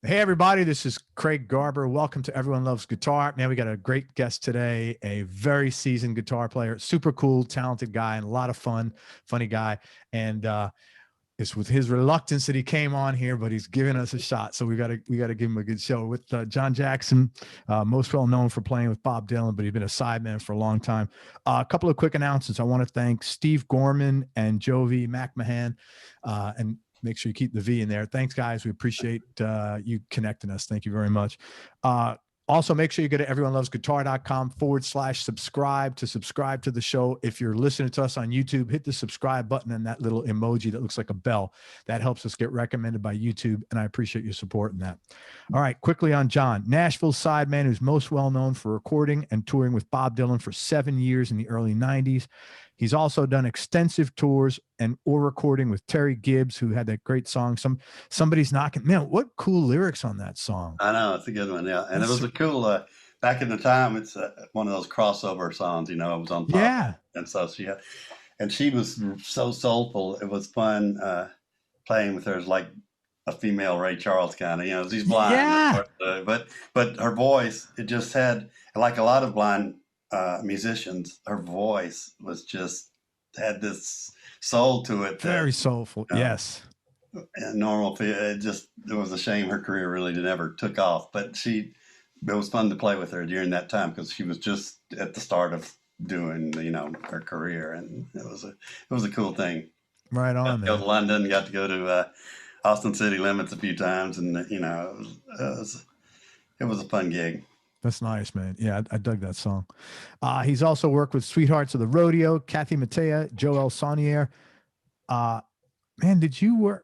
Hey, everybody, this is Craig Garber. Welcome to Everyone Loves Guitar. Man, we got a great guest today, a very seasoned guitar player, super cool, talented guy, and a lot of fun, funny guy. And it's with his reluctance that he came on here, but he's giving us a shot. So we got to give him a good show. With John Jackson, most well known for playing with Bob Dylan, but he's been a sideman for a long time. A couple of quick announcements. I want to thank Steve Gorman and Jovi McMahon, and make sure you keep the V in there. Thanks, guys. We appreciate you connecting us. Thank you very much. Also, make sure you go to everyonelovesguitar.com/subscribe to subscribe to the show. If you're listening to us on YouTube, hit the subscribe button and that little emoji that looks like a bell. That helps us get recommended by YouTube, and I appreciate your support in that. All right, quickly on John. Nashville sideman who's most well known for recording and touring with Bob Dylan for 7 years in the early 90s. He's also done extensive tours or recording with Terri Gibbs, who had that great song, Somebody's Knocking. Man, what cool lyrics on that song. I know, it's a good one, yeah. And it was a cool, back in the time, it's one of those crossover songs, you know, it was on pop. Yeah. And so she was so soulful. It was fun playing with her as like a female Ray Charles kind of, you know, she's blind. Yeah. But her voice, it just had, like a lot of blind musicians, her voice was just had this soul to it. Very soulful. Yes. And normal. It was a shame her career really never took off, but it was fun to play with her during that time because she was just at the start of doing, you know, her career, and it was a cool thing. Right on. Got to go to London, got to go to Austin City Limits a few times, and you know, it was a fun gig. That's nice, man. Yeah, I dug that song. He's also worked with Sweethearts of the Rodeo, Kathy Mattea, Joel Sonnier. Man, did you work?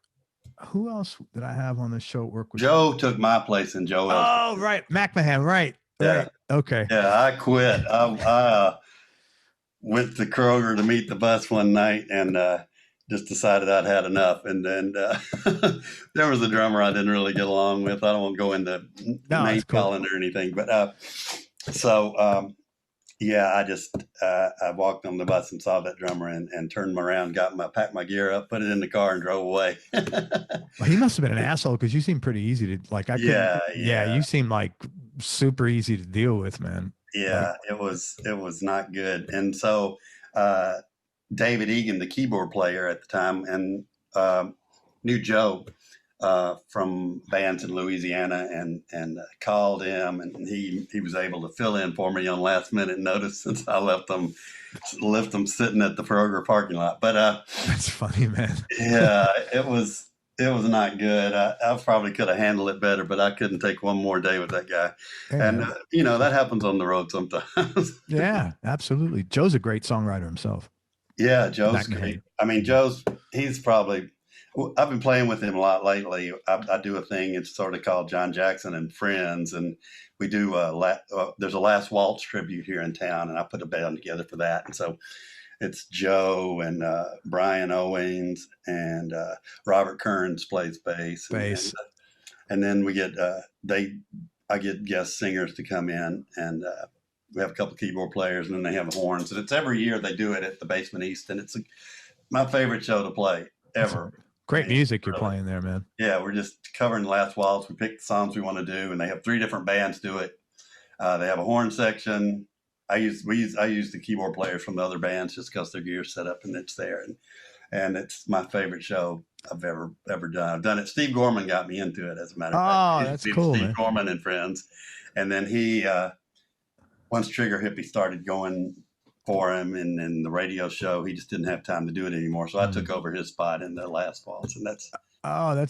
Who else did I have on the show work with? Joe took my place in Joel. Oh, right. McMahon, right. Yeah. Right. Okay. Yeah, I quit. I went to Kroger to meet the bus one night and just decided I'd had enough. And then there was a drummer I didn't really get along with. I don't want to go into name calling or anything. But yeah, I walked on the bus and saw that drummer and turned around, packed my gear up, put it in the car, and drove away. Well, he must have been an asshole because you seem pretty easy to like. Yeah, you seem like super easy to deal with, man. Yeah, it was not good. And so David Egan, the keyboard player at the time, and knew Joe from bands in Louisiana, and called him, and he was able to fill in for me on last minute notice since I left them sitting at the Kroger parking lot. But that's funny, man. Yeah, it was not good. I probably could have handled it better, but I couldn't take one more day with that guy. Yeah. And you know, that happens on the road sometimes. Yeah, absolutely. Joe's a great songwriter himself. Yeah, Joe's great. I mean, he's probably. I've been playing with him a lot lately. I do a thing. It's sort of called John Jackson and Friends, and we do there's a Last Waltz tribute here in town, and I put a band together for that. And so it's Joe and Brian Owens and Robert Kearns plays bass. And then we get I get guest singers to come in, and we have a couple of keyboard players, and then they have horns. And it's every year they do it at the Basement East, and it's my favorite show to play ever. Great music you're playing there, man. Yeah, we're just covering Last Waltz. We pick the songs we want to do, and they have 3 different bands do it. They have a horn section. I use the keyboard players from the other bands just because their gear's set up and it's there, and it's my favorite show I've ever done. I've done it. Steve Gorman got me into it, as a matter of fact. Oh, that's cool, Steve man. Gorman and Friends, and then he once Trigger Hippy started going for him in the radio show, he just didn't have time to do it anymore. So I took over his spot in the Last Waltz, and that's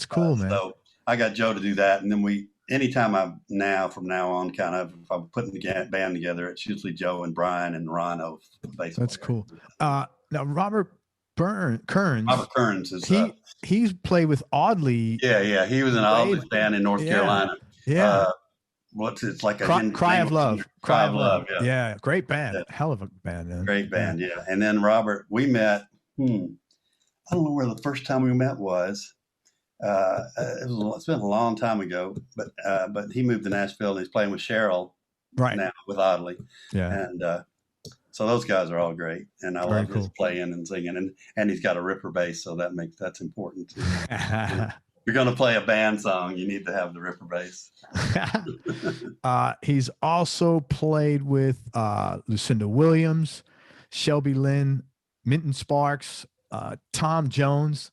cool, man. So I got Joe to do that, and then anytime from now on, kind of, if I'm putting the band together, it's usually Joe and Brian and Ron. That's cool. Now Robert Kearns. Robert Kearns is he's played with Audley. Yeah, he was in Audley's band in North Carolina. Yeah. It's like a Cry of Love. Cry of Love. Yeah. Great band. Yeah. Hell of a band, man. Great band. Yeah. And then Robert, we met. I don't know where the first time we met was. It's been a long time ago, but he moved to Nashville and he's playing with Cheryl right now with Audley. Yeah. And so those guys are all great, and I love his playing and singing, and he's got a ripper bass, so that's important too. you're going to play a band song, you need to have the ripper bass. He's also played with Lucinda Williams, Shelby Lynne, Minton Sparks, Tom Jones.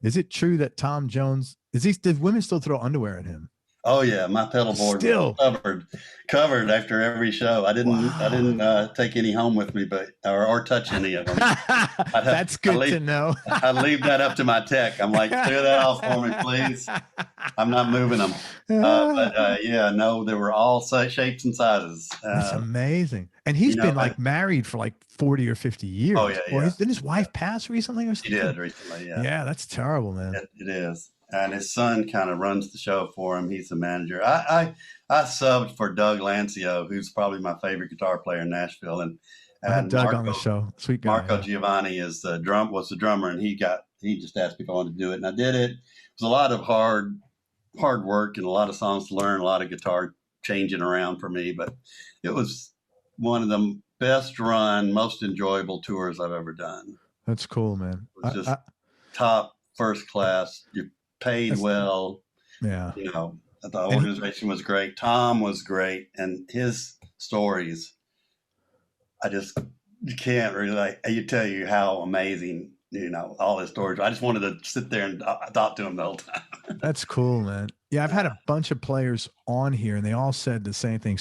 Is it true that Tom Jones did women still throw underwear at him? Oh yeah, my pedal board was covered after every show. I didn't take any home with me, or touch any of them. That's good to know. I'd leave that up to my tech. I'm like, clear that off for me, please. I'm not moving them. No, they were all shapes and sizes. That's amazing. And he's been like married for like 40 or 50 years. Oh yeah. Didn't his wife pass recently or something? He did recently. Yeah. Yeah, that's terrible, man. It is. And his son kind of runs the show for him. He's the manager. I subbed for Doug Lancio, who's probably my favorite guitar player in Nashville. And Doug on the show, sweet guy. Marco Giovanni was the drummer, and he just asked me if I wanted to do it, and I did it. It was a lot of hard work and a lot of songs to learn, a lot of guitar changing around for me, but it was one of the best run, most enjoyable tours I've ever done. That's cool, man. It was just top first class. You paid well. Yeah. The organization was great. Tom was great. And his stories, you can't really, tell you how amazing, all his stories. I just wanted to sit there and talk to him the whole time. That's cool, man. Yeah. I've had a bunch of players on here and they all said the same thing.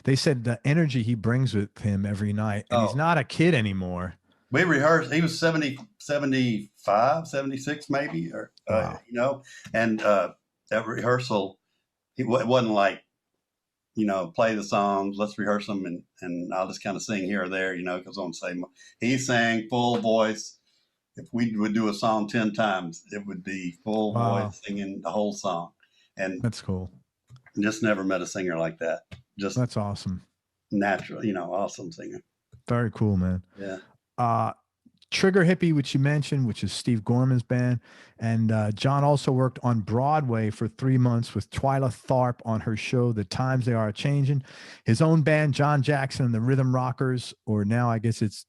They said the energy he brings with him every night, and he's not a kid anymore. We rehearsed. He was 70, 75, 76 maybe, or wow. And at rehearsal, it wasn't like, play the songs, let's rehearse them, and I'll just kind of sing here or there, because I'm saying he sang full voice. If we would do a song 10 times, it would be full voice singing the whole song. And that's cool. Just never met a singer like that. Just that's awesome. Natural, awesome singer. Very cool, man. Yeah. Trigger Hippy, which you mentioned, which is Steve Gorman's band. And John also worked on Broadway for 3 months with Twyla Tharp on her show, The Times They Are Changing. His own band, John Jackson and the Rhythm Rockers, or now I guess it's...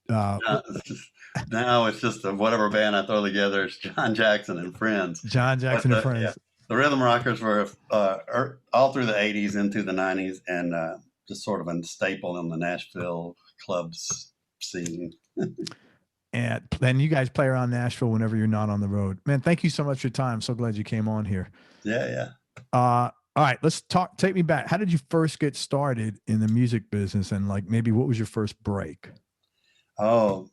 now it's just whatever band I throw together. It's John Jackson and Friends. John Jackson and Friends. Yeah, the Rhythm Rockers were all through the 80s into the 90s, and just sort of a staple in the Nashville clubs scene. And then you guys play around Nashville whenever you're not on the road. Man, thank you so much for your time. I'm so glad you came on here. Yeah. All right, let's talk. Take me back. How did you first get started in the music business, and like maybe what was your first break? Oh,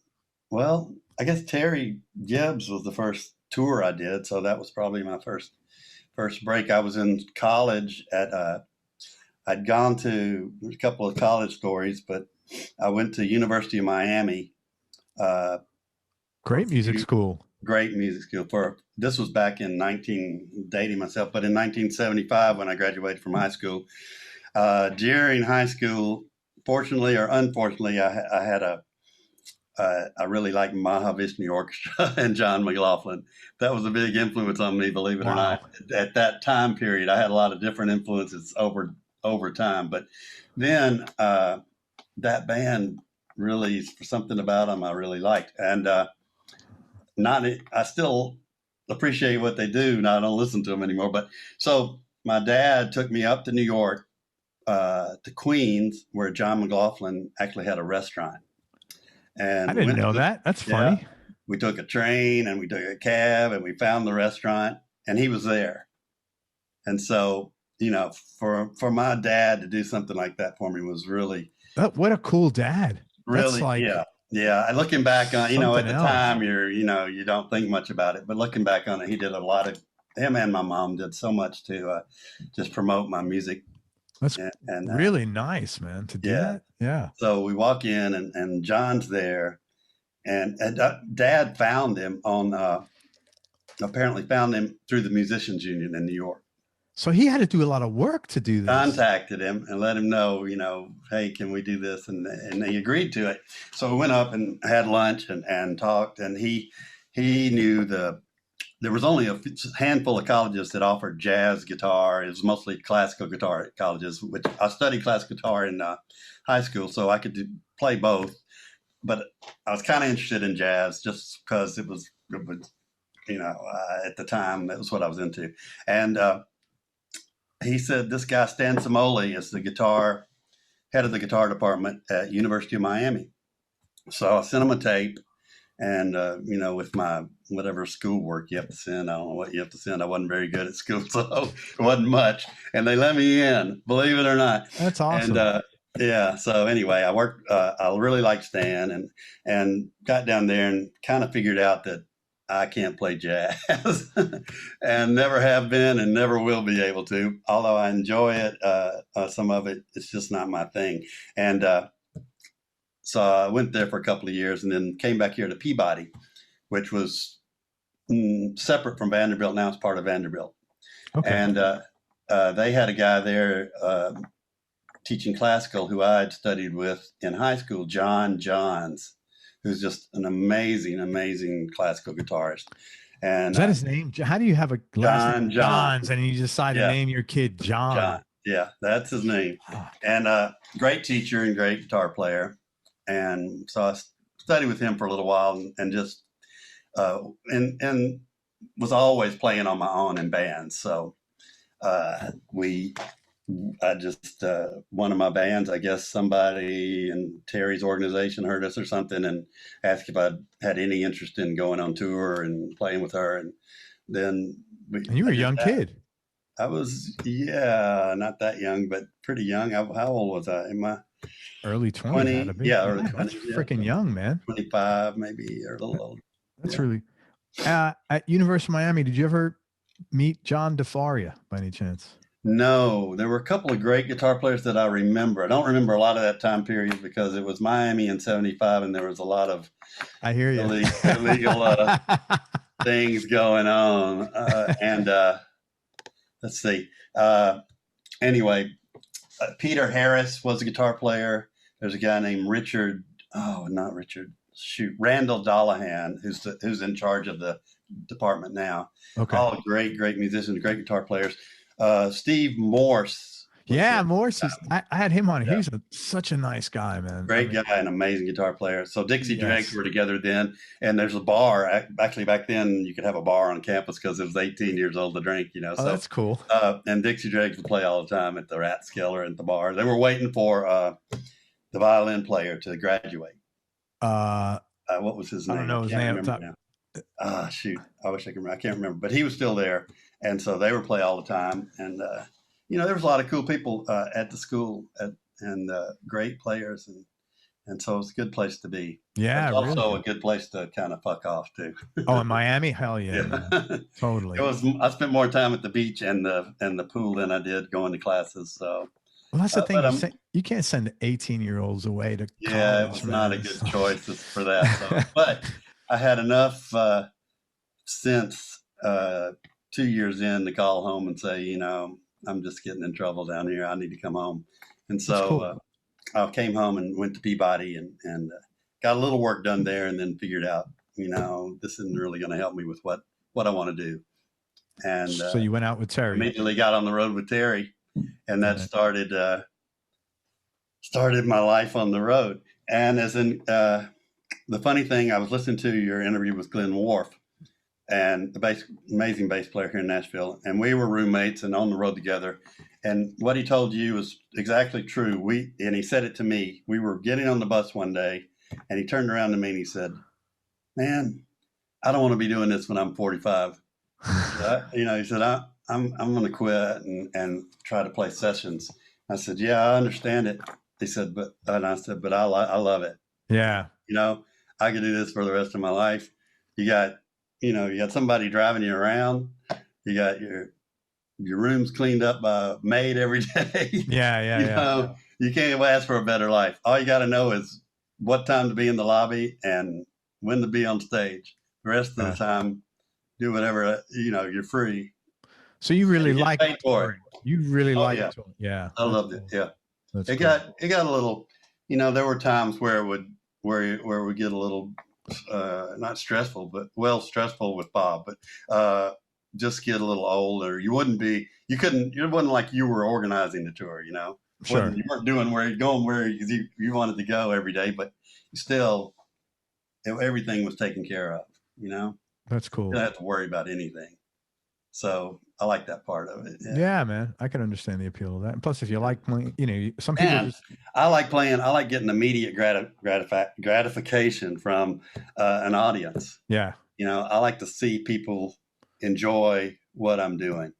well, I guess Terri Gibbs was the first tour I did, so that was probably my first break. I was in college I'd gone to a couple of college stories, but I went to University of Miami. Great music school. Great music school. This was back in dating myself, but in 1975 when I graduated from high school. During high school, fortunately or unfortunately, I really liked Mahavishnu Orchestra and John McLaughlin. That was a big influence on me, believe it or not. At that time period, I had a lot of different influences over time, but then that band really, something about them I really liked, and I still appreciate what they do. Now I don't listen to them anymore, but so my dad took me up to New York, to Queens, where John McLaughlin actually had a restaurant. And I didn't know that. That's funny. Yeah, we took a train and we took a cab and we found the restaurant, and he was there. And so, for my dad to do something like that for me was really, what a cool dad. Really, yeah. Looking back on, at the time, you don't think much about it, but looking back on it, he did a lot of. Him and my mom did so much to just promote my music. That's really nice, man, to do that. Yeah. So we walk in and John's there, and Dad found him apparently found him through the Musicians Union in New York. So he had to do a lot of work to do this. Contacted him and let him know, hey, can we do this? And he agreed to it. So we went up and had lunch and talked, and he knew there was only a handful of colleges that offered jazz guitar. It was mostly classical guitar colleges, which I studied classical guitar in high school, so I could play both. But I was kind of interested in jazz just because it would at the time, that was what I was into. And he said, this guy, Stan Simoli, is the head of the guitar department at University of Miami. So I sent him a tape. And, with my whatever schoolwork you have to send, I don't know what you have to send. I wasn't very good at school, so it wasn't much. And they let me in, believe it or not. That's awesome. And so anyway, I worked, I really liked Stan and got down there and kind of figured out that I can't play jazz and never have been and never will be able to, although I enjoy it. Some of it, it's just not my thing. And, so I went there for a couple of years and then came back here to Peabody, which was separate from Vanderbilt. Now it's part of Vanderbilt. Okay. And they had a guy there teaching classical who I had studied with in high school, John Johns, who's just an amazing, amazing classical guitarist. And is that his name? How do you have a last name Johns and you decide to name your kid John? Yeah, that's his name. And great teacher and great guitar player. And so I studied with him for a little while and just, and was always playing on my own in bands. So one of my bands, I guess somebody in Terry's organization heard us or something and asked if I had any interest in going on tour and playing with her. And then and you were a young kid. I was, not that young, but pretty young. How old was I? In my early 20s. 20, early 20s. That's freaking young, man. 25, maybe, or a little older. That's really. At University of Miami, did you ever meet John DeFaria by any chance? No, there were a couple of great guitar players that I remember. I don't remember a lot of that time period because it was Miami in 75 and there was a lot of illegal things going on. Let's see. Anyway, Peter Harris was a guitar player. There's a guy named Randall Dollahan, who's in charge of the department now. Okay. All great musicians, great guitar players. Steve Morse. Morse. I had him on. Yeah. He's such a nice guy, man. Great guy and amazing guitar player. So Dixie Dregs were together then, and there's a bar. Actually, back then you could have a bar on campus because it was 18 years old to drink. So that's cool. And Dixie Dregs would play all the time at the Rathskeller at the bar. They were waiting for the violin player to graduate. What was his name? I don't know his name. Now. Shoot, I wish I could remember. I can't remember, but he was still there, and so they would play all the time. And there was a lot of cool people at the school, and great players, and so it's a good place to be. Yeah, it's also a good place to kind of fuck off too. Oh, in Miami, hell yeah. Totally. I spent more time at the beach and the pool than I did going to classes. So. Well, that's the thing. You can't send 18-year-olds away to college. Yeah, it was not a good choice for that. So. But I had enough sense 2 years in to call home and say, I'm just getting in trouble down here. I need to come home. And so cool. I came home and went to Peabody and got a little work done there and then figured out, this isn't really going to help me with what I want to do. And so you went out with Terri. Immediately got on the road with Terri. And that started my life on the road. And the funny thing, I was listening to your interview with Glenn Worf, and amazing bass player here in Nashville. And we were roommates and on the road together. And what he told you was exactly true. And he said it to me. We were getting on the bus one day, and he turned around to me and he said, "Man, I don't want to be doing this when I'm 45." He said, I'm going to quit and try to play sessions. I said, yeah, I understand it. He said, but I love it. Yeah. I could do this for the rest of my life. You got somebody driving you around. You got your room's cleaned up by a maid every day. Yeah. You can't ask for a better life. All you got to know is what time to be in the lobby and when to be on stage. The rest of the time, do whatever, you're free. So you really like it. You really like it. Yeah. I loved it. Yeah. It got a little, there were times where it would get a little, not stressful, but stressful with Bob, but just get a little old, or it wasn't like you were organizing the tour, Sure. You weren't doing where you wanted to go every day, but still everything was taken care of, That's cool. You don't have to worry about anything. So I like that part of it. Yeah, man. I can understand the appeal of that. And plus, if you like playing, you know, some people just... I like playing. I like getting immediate gratification from an audience. Yeah. You know, I like to see people enjoy what I'm doing.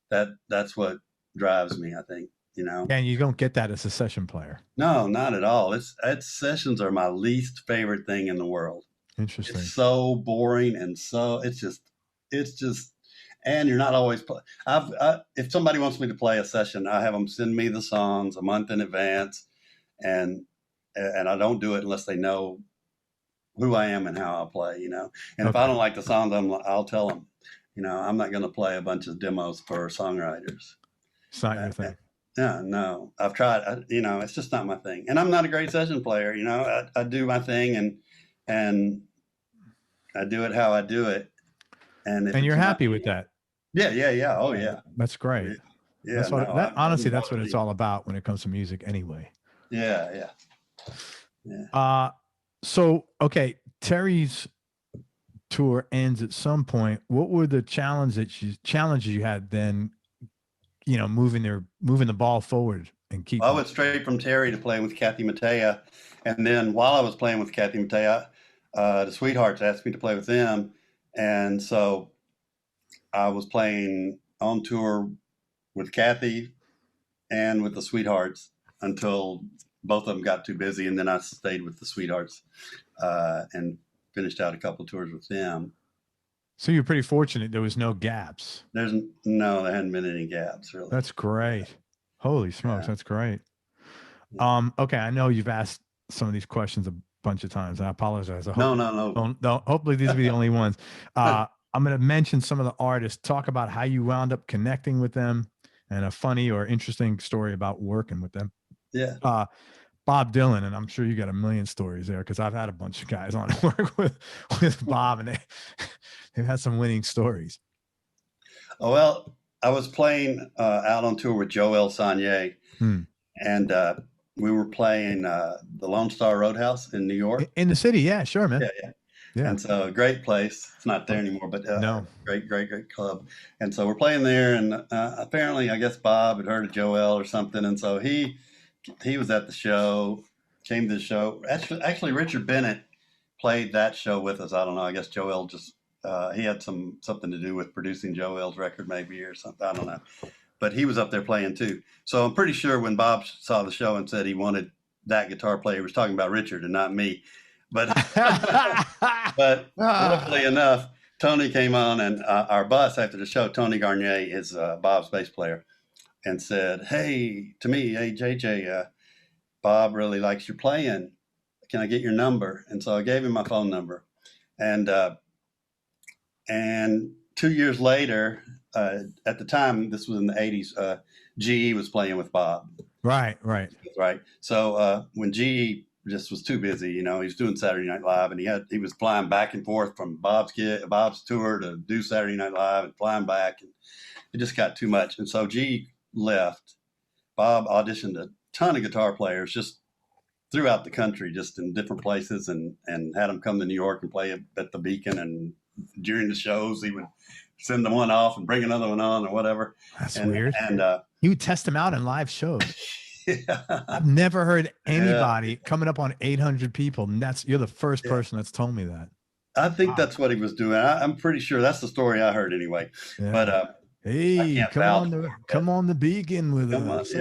That's what drives me, I think, you know. And you don't get that as a session player. No, not at all. Sessions are my least favorite thing in the world. Interesting. It's so boring, and so it's just, and you're not always if somebody wants me to play a session, I have them send me the songs a month in advance, and I don't do it unless they know who I am and how I play, you know. And if I don't like the songs, I'll tell them, you know, I'm not going to play a bunch of demos for songwriters. It's not your thing. Yeah, no, I've tried, you know, it's just not my thing. And I'm not a great session player, you know. I do my thing, and I do it how I do it. And you're happy with that? Yeah. Oh, yeah. That's great. Yeah. That's what, honestly, that's what it's all about when it comes to music anyway. Yeah. So, okay, Terri's tour ends at some point. What were the challenges you had then, you know, moving the ball forward and keep... I went straight from Terri to playing with Kathy Mattea. And then while I was playing with Kathy Mattea, the Sweethearts asked me to play with them. And so I was playing on tour with Kathy and with the Sweethearts until both of them got too busy. And then I stayed with the Sweethearts and finished out a couple of tours with them. So you're pretty fortunate there was no gaps. There hadn't been any gaps, really. That's great. Holy smokes, that's great. Yeah. Okay, I know you've asked some of these questions a bunch of times. I apologize. No. Hopefully these will be the only ones. I'm going to mention some of the artists, talk about how you wound up connecting with them, and a funny or interesting story about working with them. Yeah. Bob Dylan, and I'm sure you got a million stories there because I've had a bunch of guys on work with Bob, and they've had some winning stories. Oh, well, I was playing out on tour with Joel Sonnier, and we were playing the Lone Star Roadhouse in New York. In the city, yeah, sure, man. Yeah. And so a great place. It's not there anymore, but no, great club. And so we're playing there, and apparently, I guess Bob had heard of Joel or something, and so he was at the show, came to the show. Actually, Richard Bennett played that show with us. I don't know. I guess Joel just he had something to do with producing Joel's record, maybe, or something. I don't know. But he was up there playing too. So I'm pretty sure when Bob saw the show and said he wanted that guitar player, he was talking about Richard and not me. But luckily enough, Tony came on, and our bus after the show, Tony Garnier is Bob's bass player, and said, hey, JJ, Bob really likes your playing. Can I get your number? And so I gave him my phone number. And 2 years later, at the time, this was in the 80s, GE was playing with Bob. Right. So when GE just was too busy, you know, he was doing Saturday Night Live, and he was flying back and forth from Bob's tour to do Saturday Night Live and flying back, and it just got too much. And so GE left. Bob auditioned a ton of guitar players just throughout the country, just in different places, and had them come to New York and play at the Beacon. And during the shows, he would send the one off and bring another one on or whatever. That's weird. And you would test them out in live shows. Yeah. I've never heard anybody coming up on 800 people. And you're the first person that's told me that. I think that's what he was doing. I'm pretty sure that's the story I heard anyway. Yeah. But hey, come on the Beacon with us.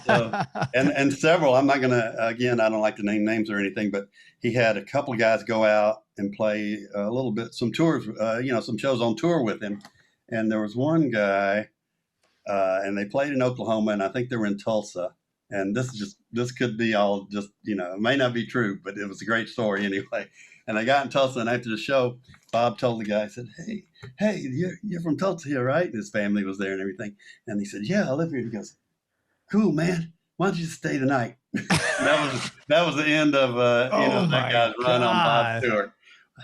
So, and several. I'm not gonna. Again, I don't like to name names or anything, but he had a couple of guys go out and play a little bit, some tours, some shows on tour with him. And there was one guy, and they played in Oklahoma, and I think they were in Tulsa. And this could be all just, it may not be true, but it was a great story anyway. And they got in Tulsa, and after the show, Bob told the guy, I said, hey, you're from Tulsa here, right? And his family was there and everything. And he said, yeah, I live here. He goes, cool, man. Why don't you stay tonight? that was the end of that guy's run on Bob's tour.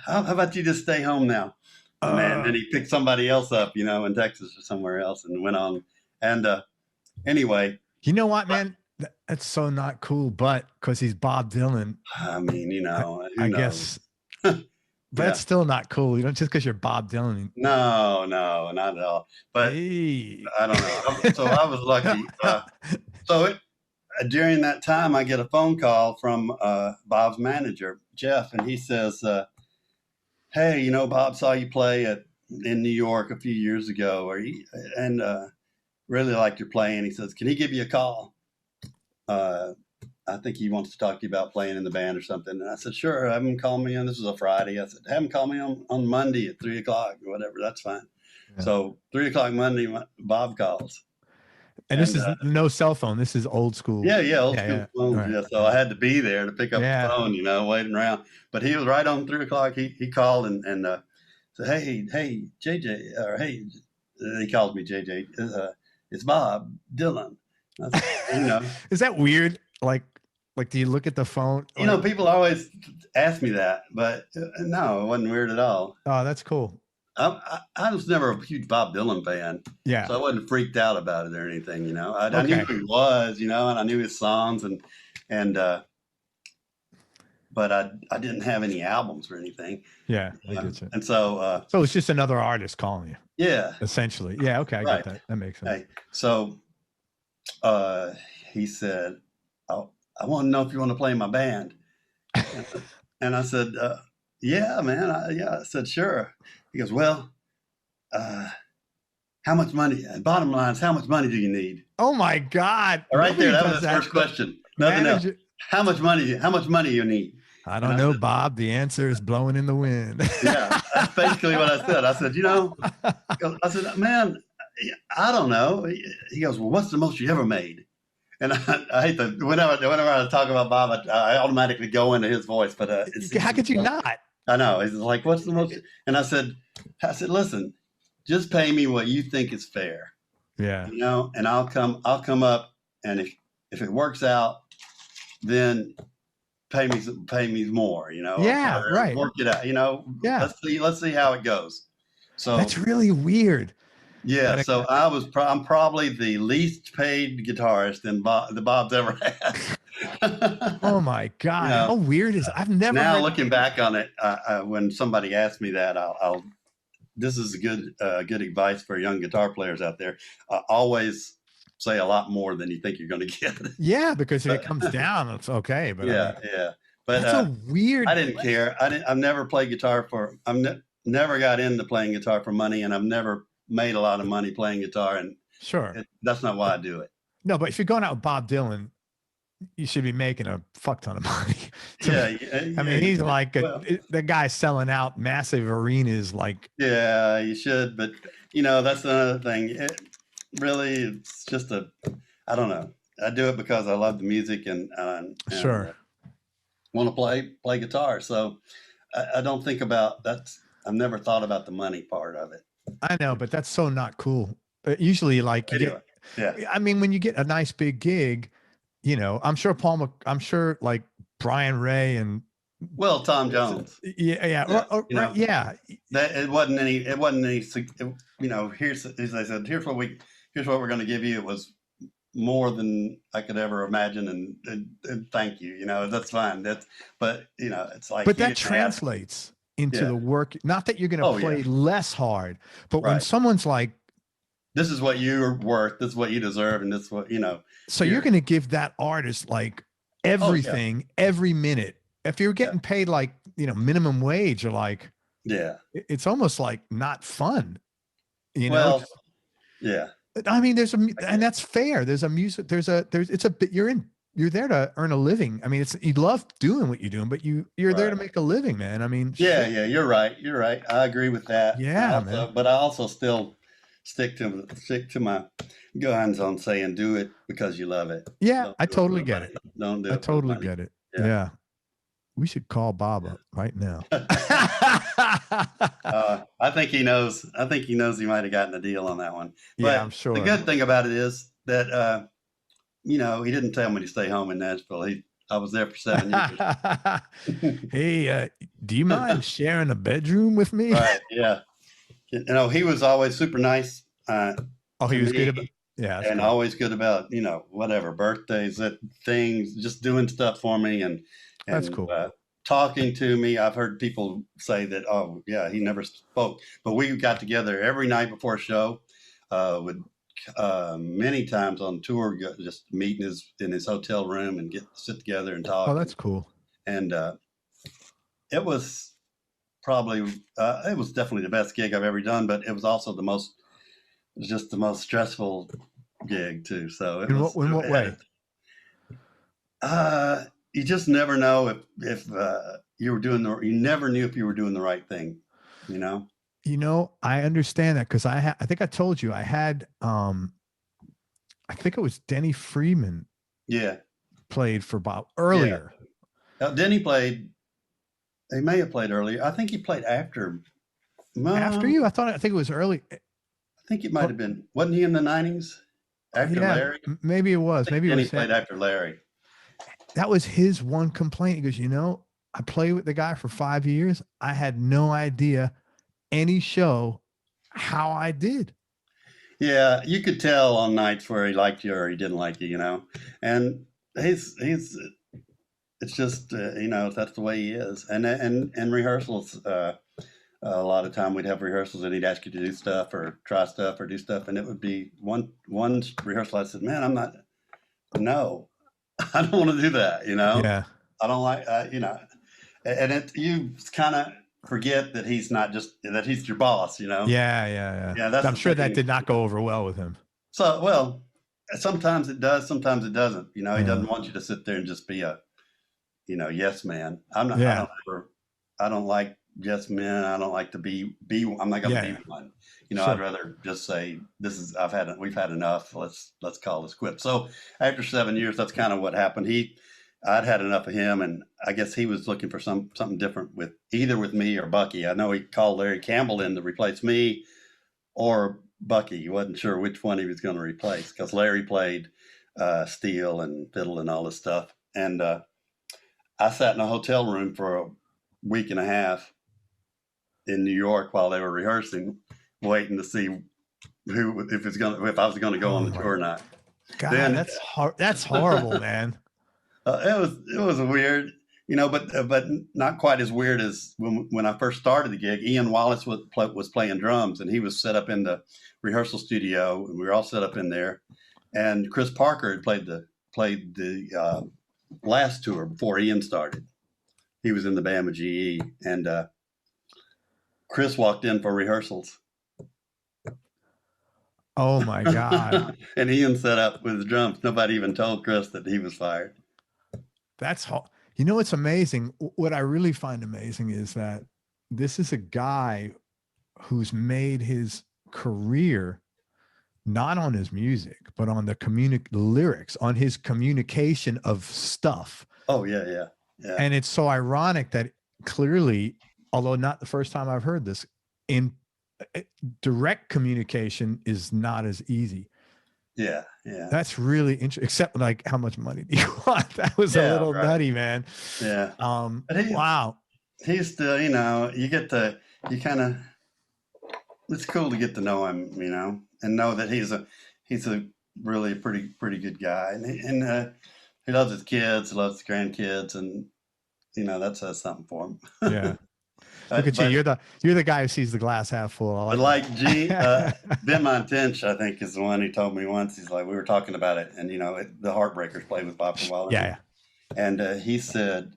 How about you just stay home now? And then he picked somebody else up, in Texas or somewhere else, and went on. And anyway. You know what, man? That's so not cool, but because he's Bob Dylan. I mean, I guess. But it's still not cool. You know, just because you're Bob Dylan. No, not at all. But hey. I don't know. So I was lucky. During that time, I get a phone call from Bob's manager, Jeff, and he says, hey, you know, Bob saw you play in New York a few years ago, and really liked your playing. He says, can he give you a call? I think he wants to talk to you about playing in the band or something. And I said, sure, have him call me on. This was a Friday. I said, have him call me on Monday at 3 o'clock or whatever. That's fine. Yeah. So 3 o'clock Monday, Bob calls. And this is no cell phone. This is old school. Yeah, old school phone. Right. Yeah, so I had to be there to pick up the phone, you know, waiting around. But he was right on 3 o'clock. He called and said, hey, JJ, or hey, he calls me JJ. It's Bob Dylan. Said, you know, is that weird? Like, do you look at the phone? You know, people always ask me that, but no, it wasn't weird at all. Oh, that's cool. I was never a huge Bob Dylan fan. Yeah. So I wasn't freaked out about it or anything, you know. I knew who he was, you know, and I knew his songs but I didn't have any albums or anything. Yeah. I get you. And so it's just another artist calling you. Yeah. Essentially. Yeah, okay, I get that. That makes sense. Hey, so he said, I want to know if you want to play in my band. And I said, yeah, man. I said, sure. He goes, well, how much money? Bottom line is, how much money do you need? Oh my God! Right there, that was the first question. Nothing else. How much money you need? I don't know, Bob. The answer is blowing in the wind. Yeah, that's basically what I said. I said, you know, I said, man, I don't know. He goes, well, what's the most you ever made? And I hate to, whenever I talk about Bob, I automatically go into his voice. But how could you not? I know. He's like, what's the most? And I said, listen, just pay me what you think is fair. Yeah. You know, and I'll come up, and if it works out, then pay me more. You know. Yeah. Right. Work it out. You know. Yeah. Let's see how it goes. So that's really weird. Yeah, so I'm probably the least paid guitarist the Bob's ever had. Oh my God! You know, how weird is? I've never. Now looking back on it, when somebody asks me that, this is good advice for young guitar players out there. Always say a lot more than you think you're going to get. Yeah, because if it comes down, it's okay. But yeah. But that's a weird. I didn't care. I've never played guitar for. Never got into playing guitar for money, and I've never made a lot of money playing guitar, and that's not why I do it. No, but if you're going out with Bob Dylan, you should be making a fuck ton of money. I mean, he's like the guy selling out massive arenas. Like, yeah, you should, but you know, that's another thing. It's just I don't know. I do it because I love the music and want to play guitar. So I don't think about that. I've never thought about the money part of it. I know, but that's so not cool. Usually, like, I mean, when you get a nice big gig, you know, I'm sure like Brian Ray and Tom Jones. Yeah. That it wasn't any. You know, here's as I said. Here's what we're going to give you. It was more than I could ever imagine, and thank you. You know, that's fine. But you know, it's like. But that translates into the work. Not that you're going to play less hard, but when someone's like, this is what you're worth, this is what you deserve, and this is what, you know. So you're going to give that artist like everything every minute. If you're getting paid like, you know, minimum wage, or like, it's almost like not fun, you know? I mean, and that's fair. There's a music, you're there to earn a living. I mean, you love doing what you're doing, but you're there to make a living, man. I mean, you're right. I agree with that. Yeah, man. But I also still stick to my guns on saying do it because you love it. Yeah, I totally get it. Don't do it. I totally get it. Yeah. We should call Bob up right now. I think he knows. He might have gotten a deal on that one. But I'm sure. The good thing about it is that you know, he didn't tell me to stay home in Nashville. I was there for 7 years. Hey, do you mind sharing a bedroom with me? Right. Yeah. You know, he was always super nice. He was good about, and always good about, you know, whatever birthdays, things, just doing stuff for me, and that's cool. talking to me. I've heard people say that, oh yeah, he never spoke, but we got together every night before a show, would many times on tour, just meet in his hotel room and sit together and talk. Oh, that's cool. And it was probably, it was definitely the best gig I've ever done, but it was also the most stressful gig too. So in what way? You just never know if you were you never knew if you were doing the right thing, you know? I understand that, because I think I told you I had, I think it was Denny Freeman. Yeah. Played for Bob earlier. Yeah. Denny played, he may have played earlier. I think he played after you. I think it was early. I think it might have been. Wasn't he in the 90s? After Larry? Maybe it was. Maybe Denny played after Larry. That was his one complaint. He goes, I played with the guy for 5 years. I had no idea any show how I did. Yeah, you could tell on nights where he liked you or he didn't like you, And it's just that's the way he is. And rehearsals, a lot of time we'd have rehearsals and he'd ask you to do stuff or try stuff or do stuff, and it would be one rehearsal. I said, man, no, I don't want to do that, Yeah. I don't like, and you kind of forget that he's not just, that he's your boss, Yeah. That's I'm sure that did not go over well with him. So, well, sometimes it does, sometimes it doesn't. He doesn't want you to sit there and just be a, yes man. I'm not. Yeah. I don't like yes men. I don't like to be. I'm not going to be one. Sure. I'd rather just say we've had enough. Let's call this quits. So after 7 years, that's kind of what happened. I'd had enough of him, and I guess he was looking for something different with me or Bucky. I know he called Larry Campbell in to replace me or Bucky. He wasn't sure which one he was going to replace, because Larry played steel and fiddle and all this stuff. And I sat in a hotel room for a week and a half in New York while they were rehearsing, waiting to see if I was going to go on the tour or not. God, that's horrible, man. It was weird, but not quite as weird as when I first started the gig. Ian Wallace was playing drums, and he was set up in the rehearsal studio, and we were all set up in there. And Chris Parker had played the last tour before Ian started. He was in the band with GE, and Chris walked in for rehearsals. Oh my God. And Ian set up with his drums. Nobody even told Chris that he was fired. That's it's amazing. What I really find amazing is that this is a guy who's made his career not on his music, but on the lyrics, on his communication of stuff. Oh yeah. And it's so ironic that clearly, although not the first time I've heard this, in direct communication is not as easy. Yeah. That's really interesting. Except like, how much money do you want? That was a little nutty, man. Yeah. Wow. He's still, it's cool to get to know him, and know that he's a really pretty good guy, and he loves his kids, loves his grandkids, and that says something for him. Yeah. Look at you. You're the guy who sees the glass half full. Ben Montench, I think, is the one who told me once. He's like, we were talking about it, and the Heartbreakers played with Bob for a while. Yeah. And he said,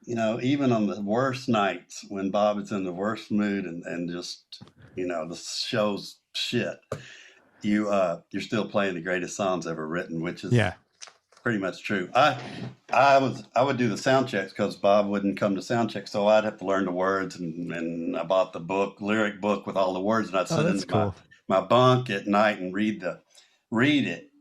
even on the worst nights when Bob is in the worst mood and just the show's shit, you're still playing the greatest songs ever written, which is pretty much true. I would do the sound checks because Bob wouldn't come to sound check, so I'd have to learn the words, and I bought the lyric book with all the words, and I'd sit in my bunk at night and read it.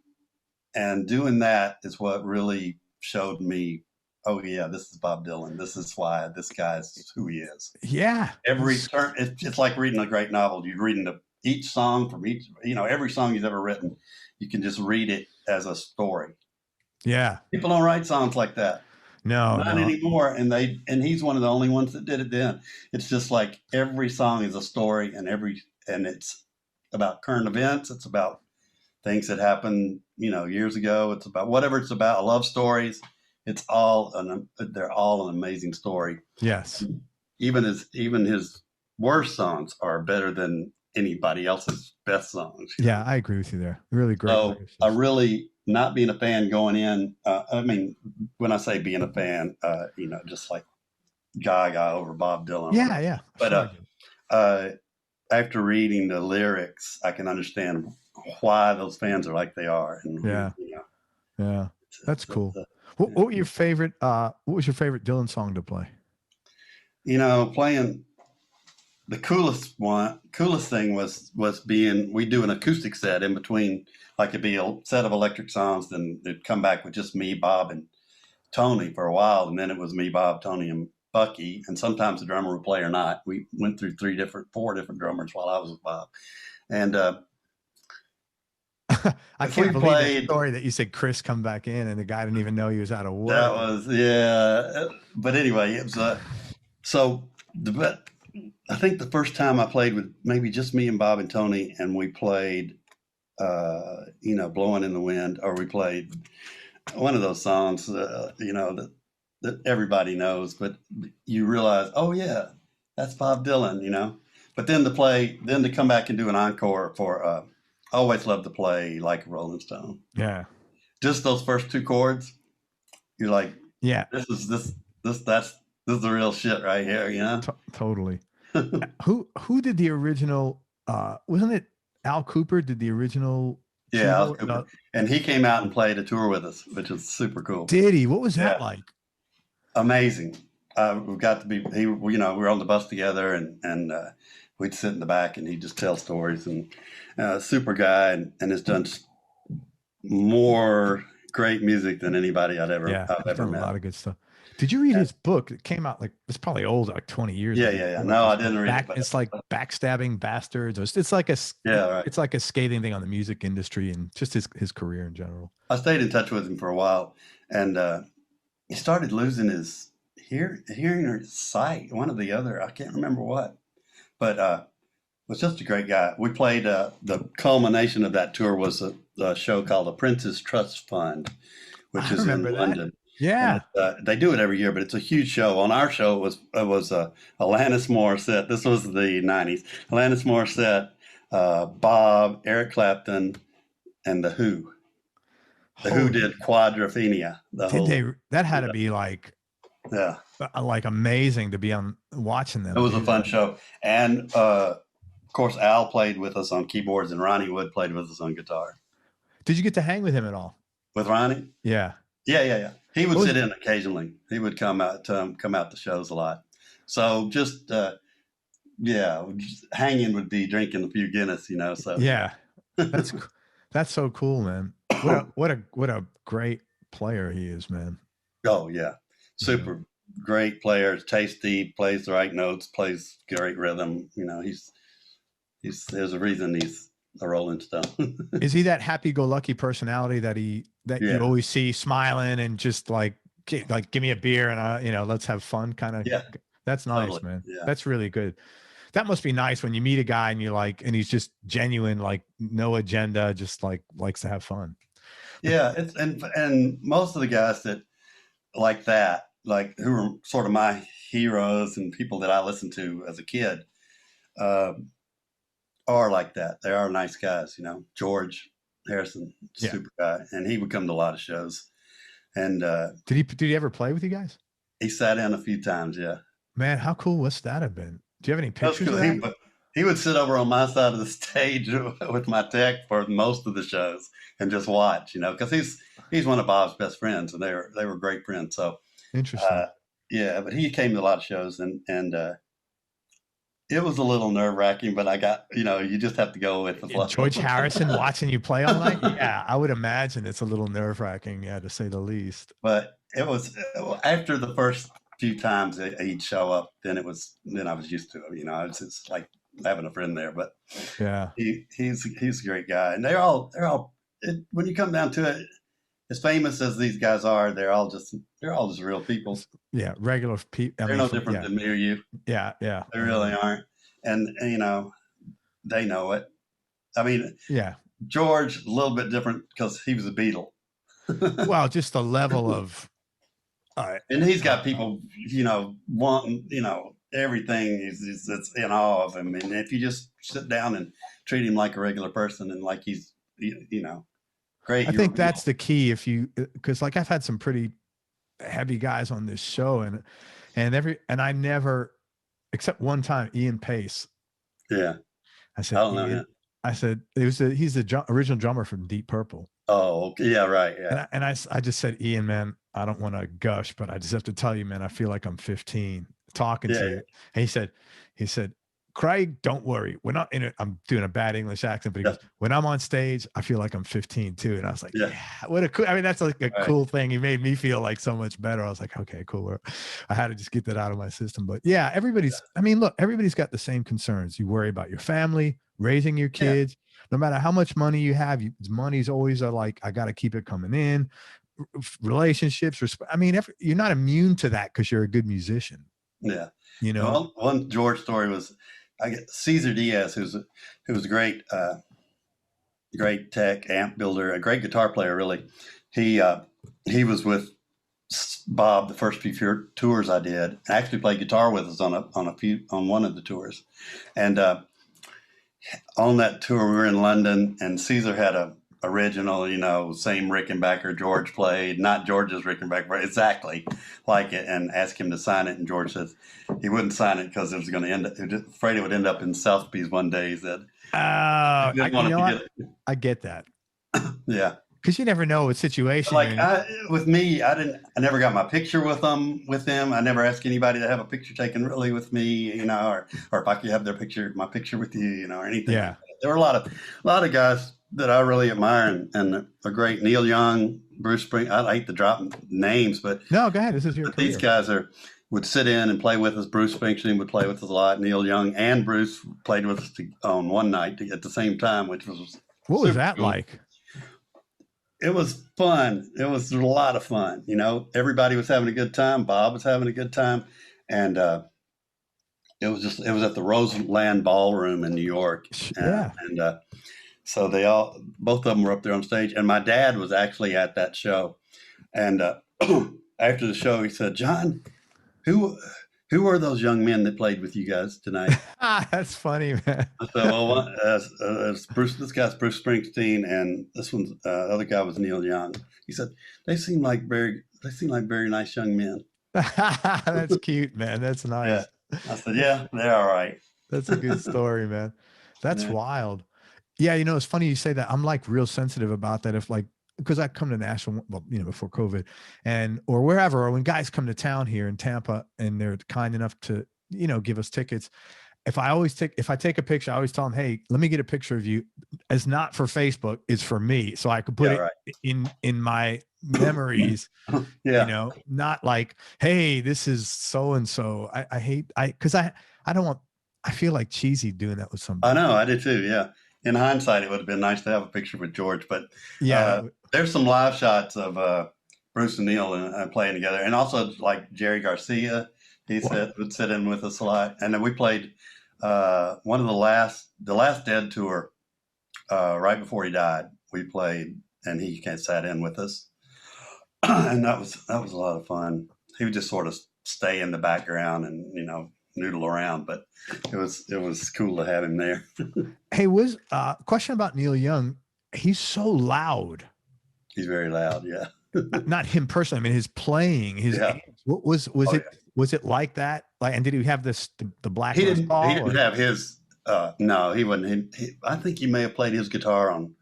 And doing that is what really showed me, oh yeah, this is Bob Dylan. This is why this guy's who he is. Yeah. Every turn, it's like reading a great novel. You're reading each song from each, every song he's ever written. You can just read it as a story. Yeah. People don't write songs like that. Not anymore. And he's one of the only ones that did it then. It's just like every song is a story, and it's about current events. It's about things that happened, years ago. It's about whatever it's about, love stories. they're all an amazing story. Yes. Even his worst songs are better than anybody else's best songs. Yeah, I agree with you there. Really great. So I really, not being a fan going in, I mean, when I say being a fan, just like Gaga over Bob Dylan. Yeah, yeah. But after reading the lyrics, I can understand why those fans are like they are. And yeah, that's cool. What was your favorite Dylan song to play? Playing the coolest thing was we do an acoustic set in between, like it'd be a set of electric songs, then it'd come back with just me, Bob, and Tony for a while, and then it was me, Bob, Tony, and Bucky, and sometimes the drummer would play or not. We went through 4 different drummers while I was with Bob, and I can't believe the story that you said Chris come back in and the guy didn't even know he was out of work. That was but anyway, it was I think the first time I played with maybe just me and Bob and Tony, and we played, Blowing in the Wind, or we played one of those songs, that everybody knows, but you realize, oh yeah, that's Bob Dylan, But then to come back and do an encore for, I always loved to play Like a Rolling Stone. Yeah. Just those first 2 chords, you're like, yeah, this is the real shit right here, Totally. Who did the original? Wasn't it Al Cooper did the original? Yeah, Al Cooper. And he came out and played a tour with us, which was super cool. Did he? What was that like? Amazing. We got to be. We were on the bus together, and we'd sit in the back, and he'd just tell stories. And super guy, and has done more great music than anybody I've ever met. A lot of good stuff. Did you read his book? It came out it's probably old, like 20 years ago. Yeah. No, I didn't read it. It's like Backstabbing Bastards. It's like it's like a scathing thing on the music industry and just his career in general. I stayed in touch with him for a while, and he started losing his hearing or his sight, one or the other. I can't remember what, but was just a great guy. We played the culmination of that tour was a show called the Prince's Trust Fund, which is in London. Yeah, and, they do it every year, but it's a huge show. On our show, it was Alanis Morissette. This was the 90s. Alanis Morissette, Bob, Eric Clapton, and the Who. The Who did Quadrophenia. That had to be like amazing to be on watching them. It was a fun show, and of course Al played with us on keyboards, and Ronnie Wood played with us on guitar. Did you get to hang with him at all? With Ronnie? Yeah. He would sit in occasionally. He would come out to shows a lot. So just hanging would be drinking a few Guinness, So yeah, that's so cool, man. What a great player he is, man. Oh yeah, super great player. Tasty, plays the right notes, plays great rhythm. There's a reason he's a Rolling Stone. Is he that happy-go-lucky personality that you always see smiling and just like give me a beer and let's have fun kind of? Yeah, that's nice, totally. Man. Yeah. That's really good. That must be nice when you meet a guy and you're like, and he's just genuine, like no agenda, just like likes to have fun. Yeah, and most of the guys that like that, like who are sort of my heroes and people that I listened to as a kid, are like that. They are nice guys, George Harrison, super guy, and he would come to a lot of shows. And did he ever play with you guys? He sat in a few times. Yeah, man, how cool must that have been? Do you have any pictures of that? He would sit over on my side of the stage with my tech for most of the shows and just watch, because he's one of Bob's best friends, and they were great friends. So interesting. But he came to a lot of shows, and it was a little nerve-wracking, but I got, you just have to go with the flow. George Harrison watching you play all night? Yeah, I would imagine it's a little nerve-wracking, to say the least. But it was, after the first few times he'd show up, then I was used to it. It's just like having a friend there. But yeah, he's a great guy. And they're all when you come down to it, as famous as these guys are, they're all just real people. Yeah, regular people. They're no different than me or you. Yeah. They really aren't. And they know it. I mean, George, a little bit different because he was a Beatle. Well, just the level of And he's got people, wanting, everything is that's in awe of him. And if you just sit down and treat him like a regular person and like he's, great. I think that's the key. Because like I've had some pretty heavy guys on this show, and I never, except one time, Ian Pace. Yeah. I said, he's the original drummer from Deep Purple. Oh, okay. Yeah, right. Yeah. And I just said, Ian, man, I don't want to gush, but I just have to tell you, man, I feel like I'm 15 talking to you. And he said, Craig, don't worry. We're not in it. I'm doing a bad English accent, but he goes, when I'm on stage, I feel like I'm 15 too. And I was like, what a cool, that's like a cool thing. He made me feel like so much better. I was like, okay, cool. I had to just get that out of my system. But yeah, everybody's got the same concerns. You worry about your family, raising your kids. No matter how much money you have, money's always I got to keep it coming in. Relationships, you're not immune to that because you're a good musician. Yeah. Well, one George story was, Cesar Diaz, who's a great tech amp builder, a great guitar player, really. He was with Bob the first few tours I did. Actually played guitar with us on one of the tours, and on that tour we were in London, and Cesar had a original, same Rickenbacker George played, not George's Rickenbacker, but exactly like it, and asked him to sign it. And George says he wouldn't sign it because it was going to end up, afraid it would end up in Sotheby's one day. He said, I get that. Yeah. Because you never know what situation. With me, I never got my picture with him. I never asked anybody to have a picture taken really with me, or if I could have my picture with you, or anything. Yeah. There were a lot of guys that I really admire and are great. Neil Young, Bruce Springsteen. I hate to drop names, but no, go ahead. This is your career. These guys would sit in and play with us. Bruce Springsteen would play with us a lot. Neil Young and Bruce played with us on one night at the same time, which was what was that cool. Like? It was fun. It was a lot of fun. Everybody was having a good time. Bob was having a good time, and it was at the Roseland Ballroom in New York. Yeah. And so both of them were up there on stage, and my dad was actually at that show. And after the show, he said, "John, who are those young men that played with you guys tonight?" That's funny, man. I said, "Well, Bruce. This guy's Bruce Springsteen, and this one's other guy was Neil Young." He said, "They seem like very nice young men." That's cute, man. That's nice. Yeah. I said, "Yeah, they're all right." That's a good story, man. That's wild. Yeah, it's funny you say that. I'm like real sensitive about that. Because I come to Nashville, before COVID, or wherever, or when guys come to town here in Tampa and they're kind enough to, give us tickets. If I take a picture, I always tell them, "Hey, let me get a picture of you." It's not for Facebook; it's for me, so I can put it in my memories. Not like, "Hey, this is so and so." I hate because I don't want. I feel like cheesy doing that with somebody. I know, I did too. Yeah. In hindsight, it would have been nice to have a picture with George, but there's some live shots of Bruce and Neil and playing together, and also like Jerry Garcia. He would sit in with us a lot, and then we played one of the last Dead tour right before he died. We played, and he sat in with us, and that was a lot of fun. He would just sort of stay in the background and noodle around, but it was cool to have him there. Hey, question about Neil Young. He's so loud. He's very loud. Yeah. Not him personally. I mean, his playing, what was it? Yeah. Was it like that? Like, and did he have the black? He didn't have his, no, he wouldn't. I think he may have played his guitar on,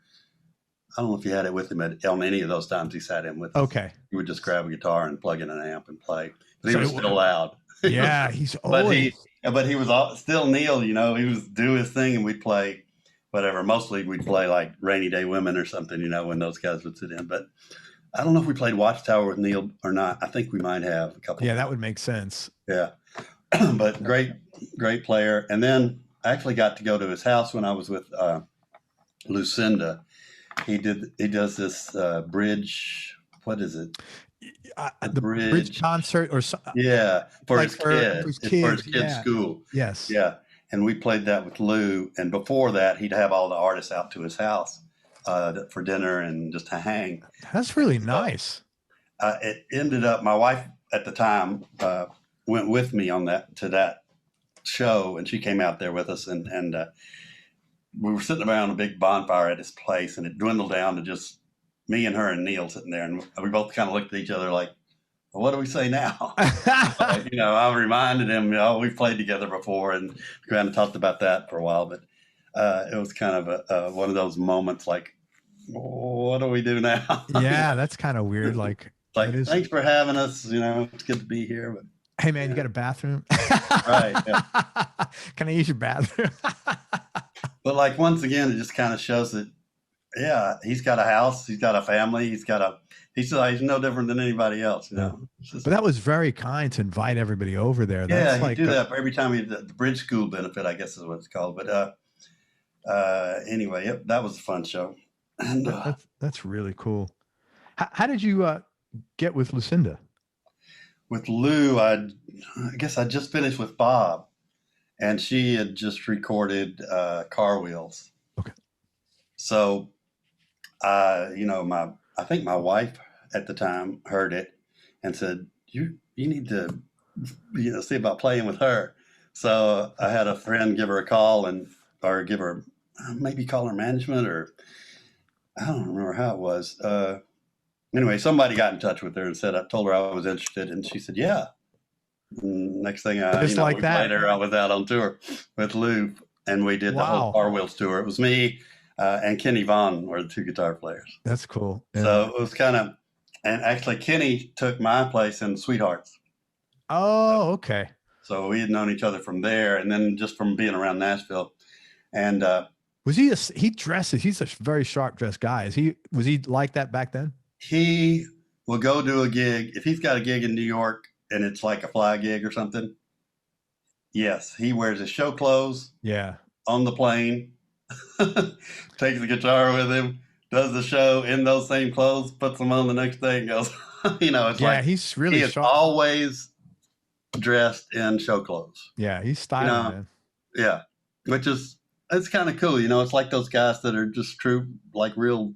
I don't know if he had it with him on any of those times he sat in with us. Okay. He would just grab a guitar and plug in an amp and play. But he was still loud. Yeah, he's always. But he was still Neil. He was do his thing, and we'd play whatever. Mostly we'd play like Rainy Day Women or something. When those guys would sit in. But I don't know if we played Watchtower with Neil or not. I think we might have a couple. Yeah, that would make sense. Yeah, but great player. And then I actually got to go to his house when I was with Lucinda. He does this bridge. What is it? The bridge concert or something. Yeah, for his kids' school. Yes. Yeah. And we played that with Lou. And before that, he'd have all the artists out to his house for dinner and just to hang. That's really nice. It ended up, my wife at the time went with me on to that show, and she came out there with us, and we were sitting around a big bonfire at his place, and it dwindled down to just me and her and Neil sitting there, and we both kind of looked at each other like, well, what do we say now? I reminded him, we've played together before, and we kind of talked about that for a while, but it was kind of one of those moments like, what do we do now? Yeah, that's kind of weird. Like thanks for having us. It's good to be here. But hey, man, you got a bathroom? Right. Yeah. Can I use your bathroom? But like, once again, it just kind of shows that, yeah, he's got a house, he's got a family, he's no different than anybody else. But that was very kind to invite everybody over there. That's he do that every time the bridge school benefit, I guess is what it's called. But anyway, yep, that was a fun show. And that's really cool. How did you get with Lucinda? With Lou, I guess I just finished with Bob, and she had just recorded Car Wheels. Okay. So, I think my wife at the time heard it and said, "You need to, see about playing with her." So I had a friend give her a call or give her, maybe call her management, or I don't remember how it was. Anyway, somebody got in touch with her and told her I was interested, and she said, "Yeah." And next thing later, I was out on tour with Lou, and we did the whole Car Wheels tour. It was me and Kenny Vaughn were the two guitar players. That's cool. Yeah. So it was and actually Kenny took my place in Sweethearts. Oh, okay. So we had known each other from there, and then just from being around Nashville. And was he's a very sharp dressed guy. Was he like that back then? He will go do a gig. If he's got a gig in New York and it's like a fly gig or something, yes, he wears his show clothes. Yeah. On the plane, takes the guitar with him, does the show in those same clothes, puts them on the next day, and goes. He's really he is sharp. Always dressed in show clothes. Yeah, he's styling, man. Yeah, it's kind of cool. It's like those guys that are just true, like real.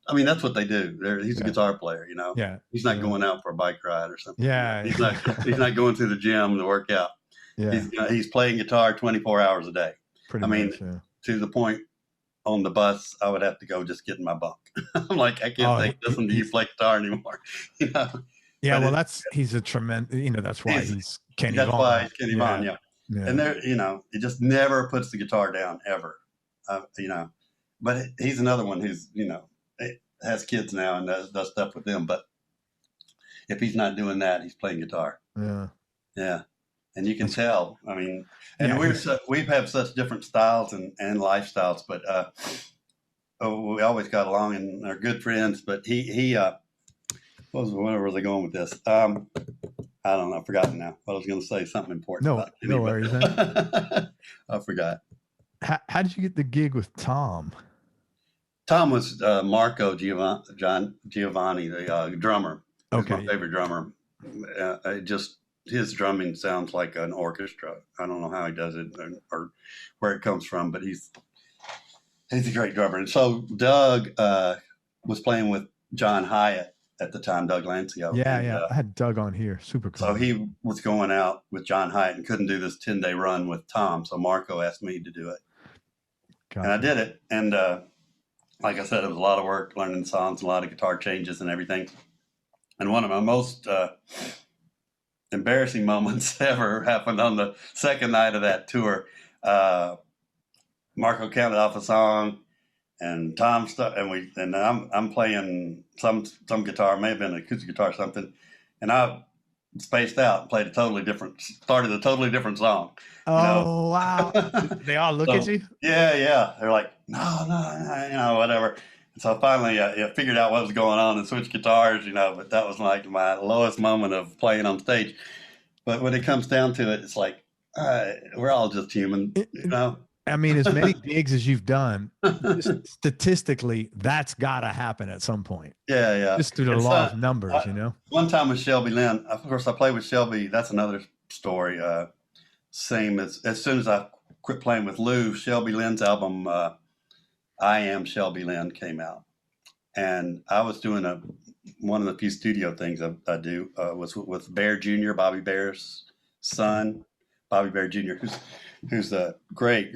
I mean, that's what they do. He's a guitar player, Yeah. He's not going out for a bike ride or something. Yeah. He's not going to the gym to work out. Yeah. He's playing guitar 24 hours a day. Pretty much, to the point on the bus, I would have to go just get in my bunk. I'm like, I can't listen to you play guitar anymore. Yeah. Well, he's a tremendous, that's why he's Kenny Vaughn. That's why he's Kenny Vaughn. Yeah. And it just never puts the guitar down ever. But he's another one who's, has kids now and does stuff with them. But if he's not doing that, he's playing guitar. Yeah. Yeah. And you can tell. I mean, and we've had such different styles and lifestyles, but we always got along and are good friends. But where was I going with this? I don't know. I've forgotten now. But I was going to say something important. No worries. I forgot. How did you get the gig with Tom? Tom was Marco Giovanni, the drummer. Okay. He's my favorite drummer. His drumming sounds like an orchestra. I don't know how he does it or where it comes from, but he's a great drummer. And so Doug was playing with John Hyatt at the time, Doug Lancio. Yeah. I had Doug on here. Super cool. So he was going out with John Hyatt and couldn't do this 10-day run with Tom. So Marco asked me to do it. Gotcha. And I did it. And like I said, it was a lot of work, learning songs, a lot of guitar changes and everything. And one of my most embarrassing moments ever happened on the second night of that tour. Marco counted off a song, and Tom and I'm playing some guitar, may have been an acoustic guitar or something, and I spaced out and started a totally different song. Oh, wow. They all look at you? Yeah. They're like, no, whatever. And so finally I figured out what was going on and switched guitars, but that was like my lowest moment of playing on stage. But when it comes down to it, it's like, we're all just human, I mean, as many gigs as you've done, statistically, that's got to happen at some point. Yeah. Just through the law of numbers, One time with Shelby Lynne, of course, I played with Shelby. That's another story. Same as soon as I quit playing with Lou, Shelby Lynne's album, I Am Shelby Lynne, came out. And I was doing one of the few studio things I do was with Bear Jr., Bobby Bear's son, Bobby Bear Jr., who's a great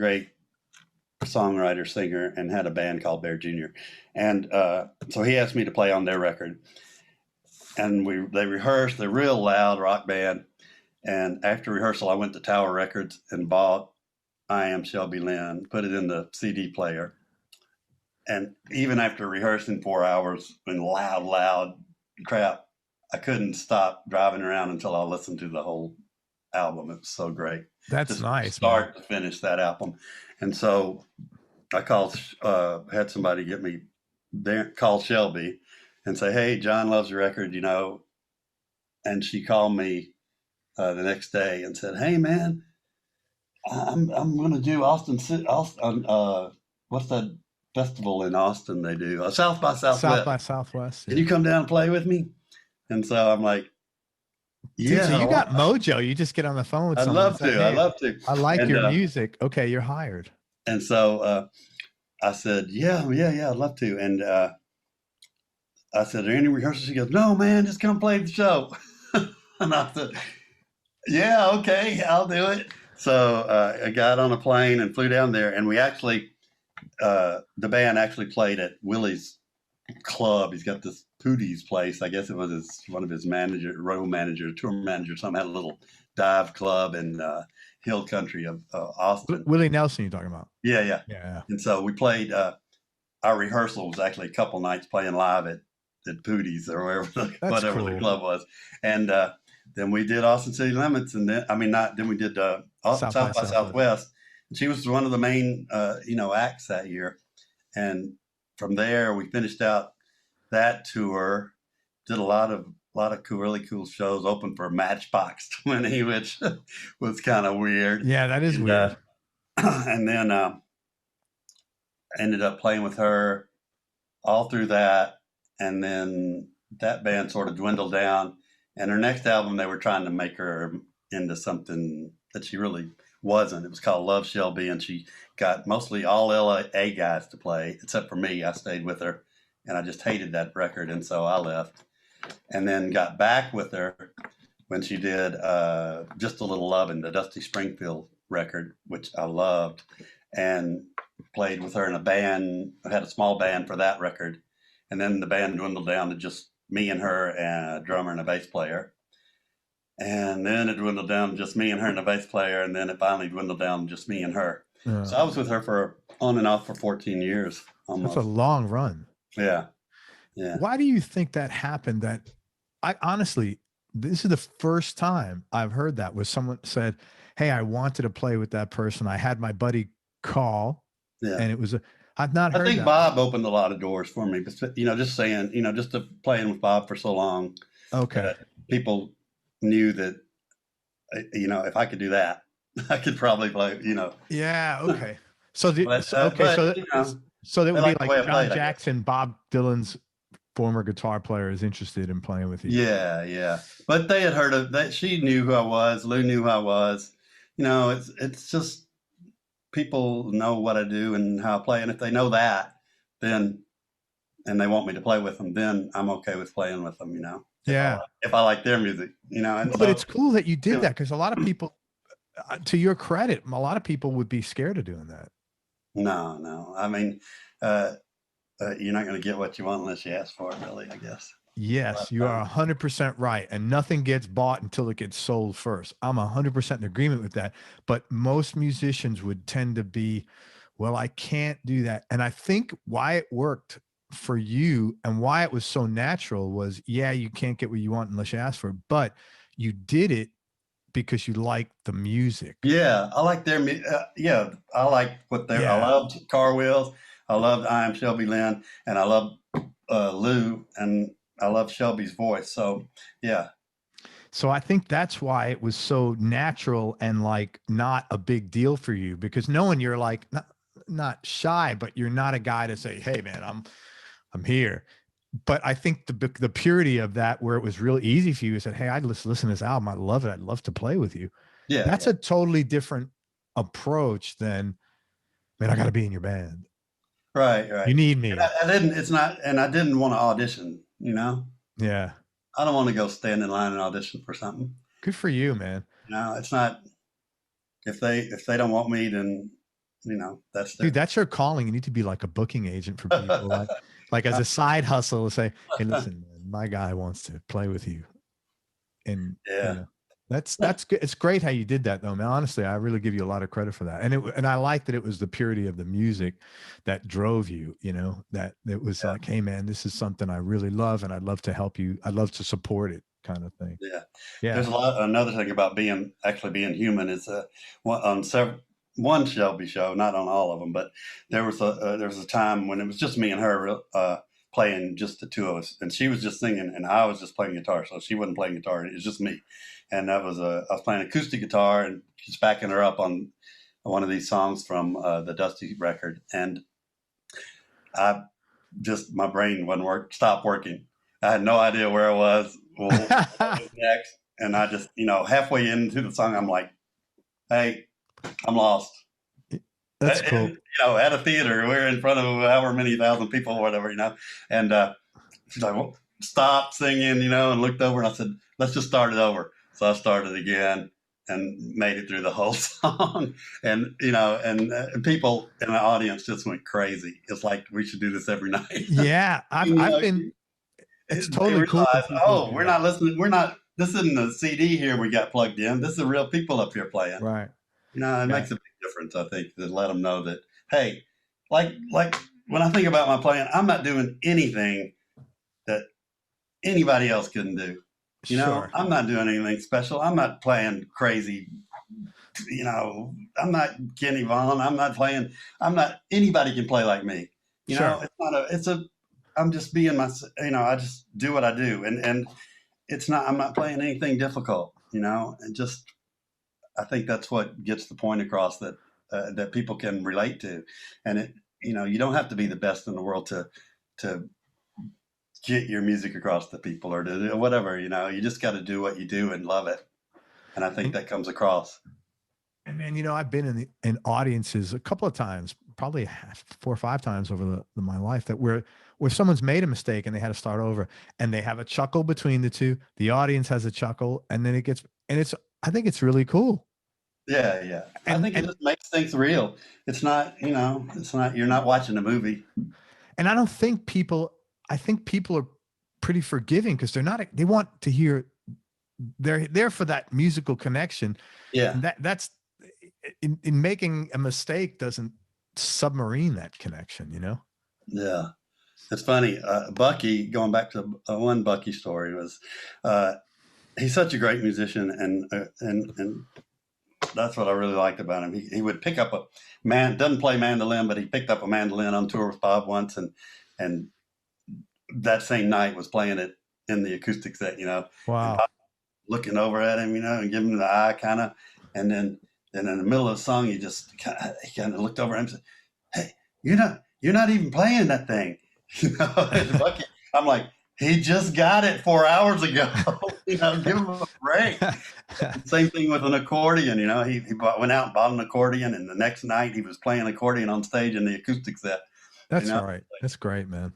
songwriter, singer, and had a band called Bear Jr. And so he asked me to play on their record. And they rehearsed, they're real loud rock band. And after rehearsal, I went to Tower Records and bought I Am Shelby Lynne, put it in the CD player. And even after rehearsing 4 hours in loud crap, I couldn't stop driving around until I listened to the whole album. It was so great. That's just nice. Start to finish that album. And so I called, had somebody get me there, call Shelby and say, hey, John loves your record, you know. And she called me the next day and said, hey, man, I'm going to do Austin, what's that festival in Austin they do? South by Southwest. South by Southwest. Can you come down and play with me? And so I'm like, yeah. Dude, so you got mojo. You just get on the phone with someone. I'd love to. I'd love to. I like your music. Okay, you're hired. And so I said, yeah, I'd love to. And I said, are there any rehearsals? She goes, no, man, just come play the show. And I said, yeah, okay, I'll do it. So I got on a plane and flew down there. And we actually, the band actually played at Willie's club. He's got this Pootie's place. I guess it was one of his road managers, tour manager, something, had a little dive club in hill country of Austin. Willie Nelson, you're talking about? Yeah. And so we played, our rehearsal was actually a couple nights playing live at Pootie's or whatever cool. The club was. And then we did Austin City Limits, and then we did South by Southwest. And she was one of the main, acts that year. And from there, we finished out that tour, did a lot of really cool shows, opened for Matchbox 20, which was kind of weird. Yeah, that is weird. And then ended up playing with her all through that. And then that band sort of dwindled down. And her next album, they were trying to make her into something that she really wasn't. It was called Love Shelby, and she got mostly all LA guys to play, except for me. I stayed with her, and I just hated that record, and so I left. And then got back with her when she did Just a Little Lovin', the Dusty Springfield record, which I loved, and played with her in a band. I had a small band for that record. And then the band dwindled down to just me and her and a drummer and a bass player. And then it dwindled down to just me and her and a bass player. And then it finally dwindled down to just me and her. So I was with her for on and off for 14 years. Almost. That's a long run. Yeah. Why do you think that happened? That I honestly, this is the first time I've heard that, where someone said, hey, I wanted to play with that person. I had my buddy call, and it was I've not heard. I think that. Bob opened a lot of doors for me, but just saying, just playing with Bob for so long. Okay. People knew that, if I could do that, I could probably play, Yeah. Okay. So that would be like John Jackson, Bob Dylan's former guitar player, is interested in playing with you. Yeah. But they had heard of that. She knew who I was. Lou knew who I was. It's just, people know what I do and how I play. And if they know that, then, and they want me to play with them, then I'm okay with playing with them, Yeah. If I like their music, But it's cool that you did that, because a lot of people, to your credit, a lot of people would be scared of doing that. No. I mean, you're not going to get what you want unless you ask for it, really, I guess. Yes, you are 100% right. And nothing gets bought until it gets sold first. I'm 100% in agreement with that. But most musicians would tend to be, well, I can't do that. And I think why it worked for you and why it was so natural was, you can't get what you want unless you ask for it, but you did it because you liked the music. Yeah, I like their music. I like what they're, I loved Car Wheels. I loved I Am Shelby Lynne, and I loved Lou, and I love Shelby's voice. So, yeah. So I think that's why it was so natural and like not a big deal for you, because knowing you're like not shy, but you're not a guy to say, hey man, I'm here. But I think the purity of that, where it was really easy for you, is that, hey, I'd listen to this album. I love it. I'd love to play with you. Yeah. That's a totally different approach than, man, I got to be in your band. Right. You need me. I didn't want to audition, Yeah. I don't want to go stand in line and audition for something. Good for you, man. It's not, if they don't want me, then, that's Dude, that's your calling. You need to be like a booking agent for people, like as a side hustle, say, hey, listen, man, my guy wants to play with you. And yeah, that's good. It's great how you did that, though, man. Honestly, I really give you a lot of credit for that. And I like that it was the purity of the music that drove you, that it was like, hey, man, this is something I really love, and I'd love to help you. I'd love to support it, kind of thing. Yeah. Yeah. There's another thing about being human is on one Shelby show, not on all of them, but there was a time when it was just me and her playing, just the two of us, and she was just singing and I was just playing guitar. So she wasn't playing guitar, it was just me. And I was playing acoustic guitar and just backing her up on one of these songs from the Dusty record. And my brain stopped working. I had no idea where I was. What was next? And I just, halfway into the song, I'm like, hey, I'm lost. That's cool. At a theater, we're in front of however many thousand people or whatever, and she's like, well, stop singing, and looked over and I said, let's just start it over. So I started again and made it through the whole song. And, and people in the audience just went crazy. It's like, we should do this every night. Yeah. I've been, it's totally cool. We're not listening. This isn't a CD here we got plugged in. This is real people up here playing. Right. It makes a big difference, I think, to let them know that, hey, like when I think about my playing, I'm not doing anything that anybody else couldn't do. Sure. I'm not doing anything special. I'm not playing crazy. I'm not Kenny Vaughan. Anybody can play like me. Sure. I'm just being I just do what I do. And I'm not playing anything difficult, and just, I think that's what gets the point across that people can relate to. And you don't have to be the best in the world to get your music across to people or to whatever, you just got to do what you do and love it. And I think that comes across. And man, I've been in audiences a couple of times, probably 4 or 5 times over my life, that where someone's made a mistake and they had to start over, and they have a chuckle between the two. The audience has a chuckle, and then I think it's really cool. Yeah, yeah. I think it just makes things real. It's not, you're not watching a movie. And I think people are pretty forgiving because they want to hear, they're there for that musical connection. Yeah. And that's in making a mistake doesn't submarine that connection, Yeah. It's funny. Bucky, going back to one Bucky story, was he's such a great musician, and that's what I really liked about him. He would pick up doesn't play mandolin, but he picked up a mandolin on tour with Bob once, and that same night was playing it in the acoustic set, Wow. Looking over at him, and giving him the eye kind of, and then in the middle of the song, he kind of looked over at him and said, hey, you're not even playing that thing. Bucky, I'm like, he just got it 4 hours ago. Give him a break. Same thing with an accordion. He went out and bought an accordion, and the next night he was playing accordion on stage in the acoustic set. That's all right. That's great, man.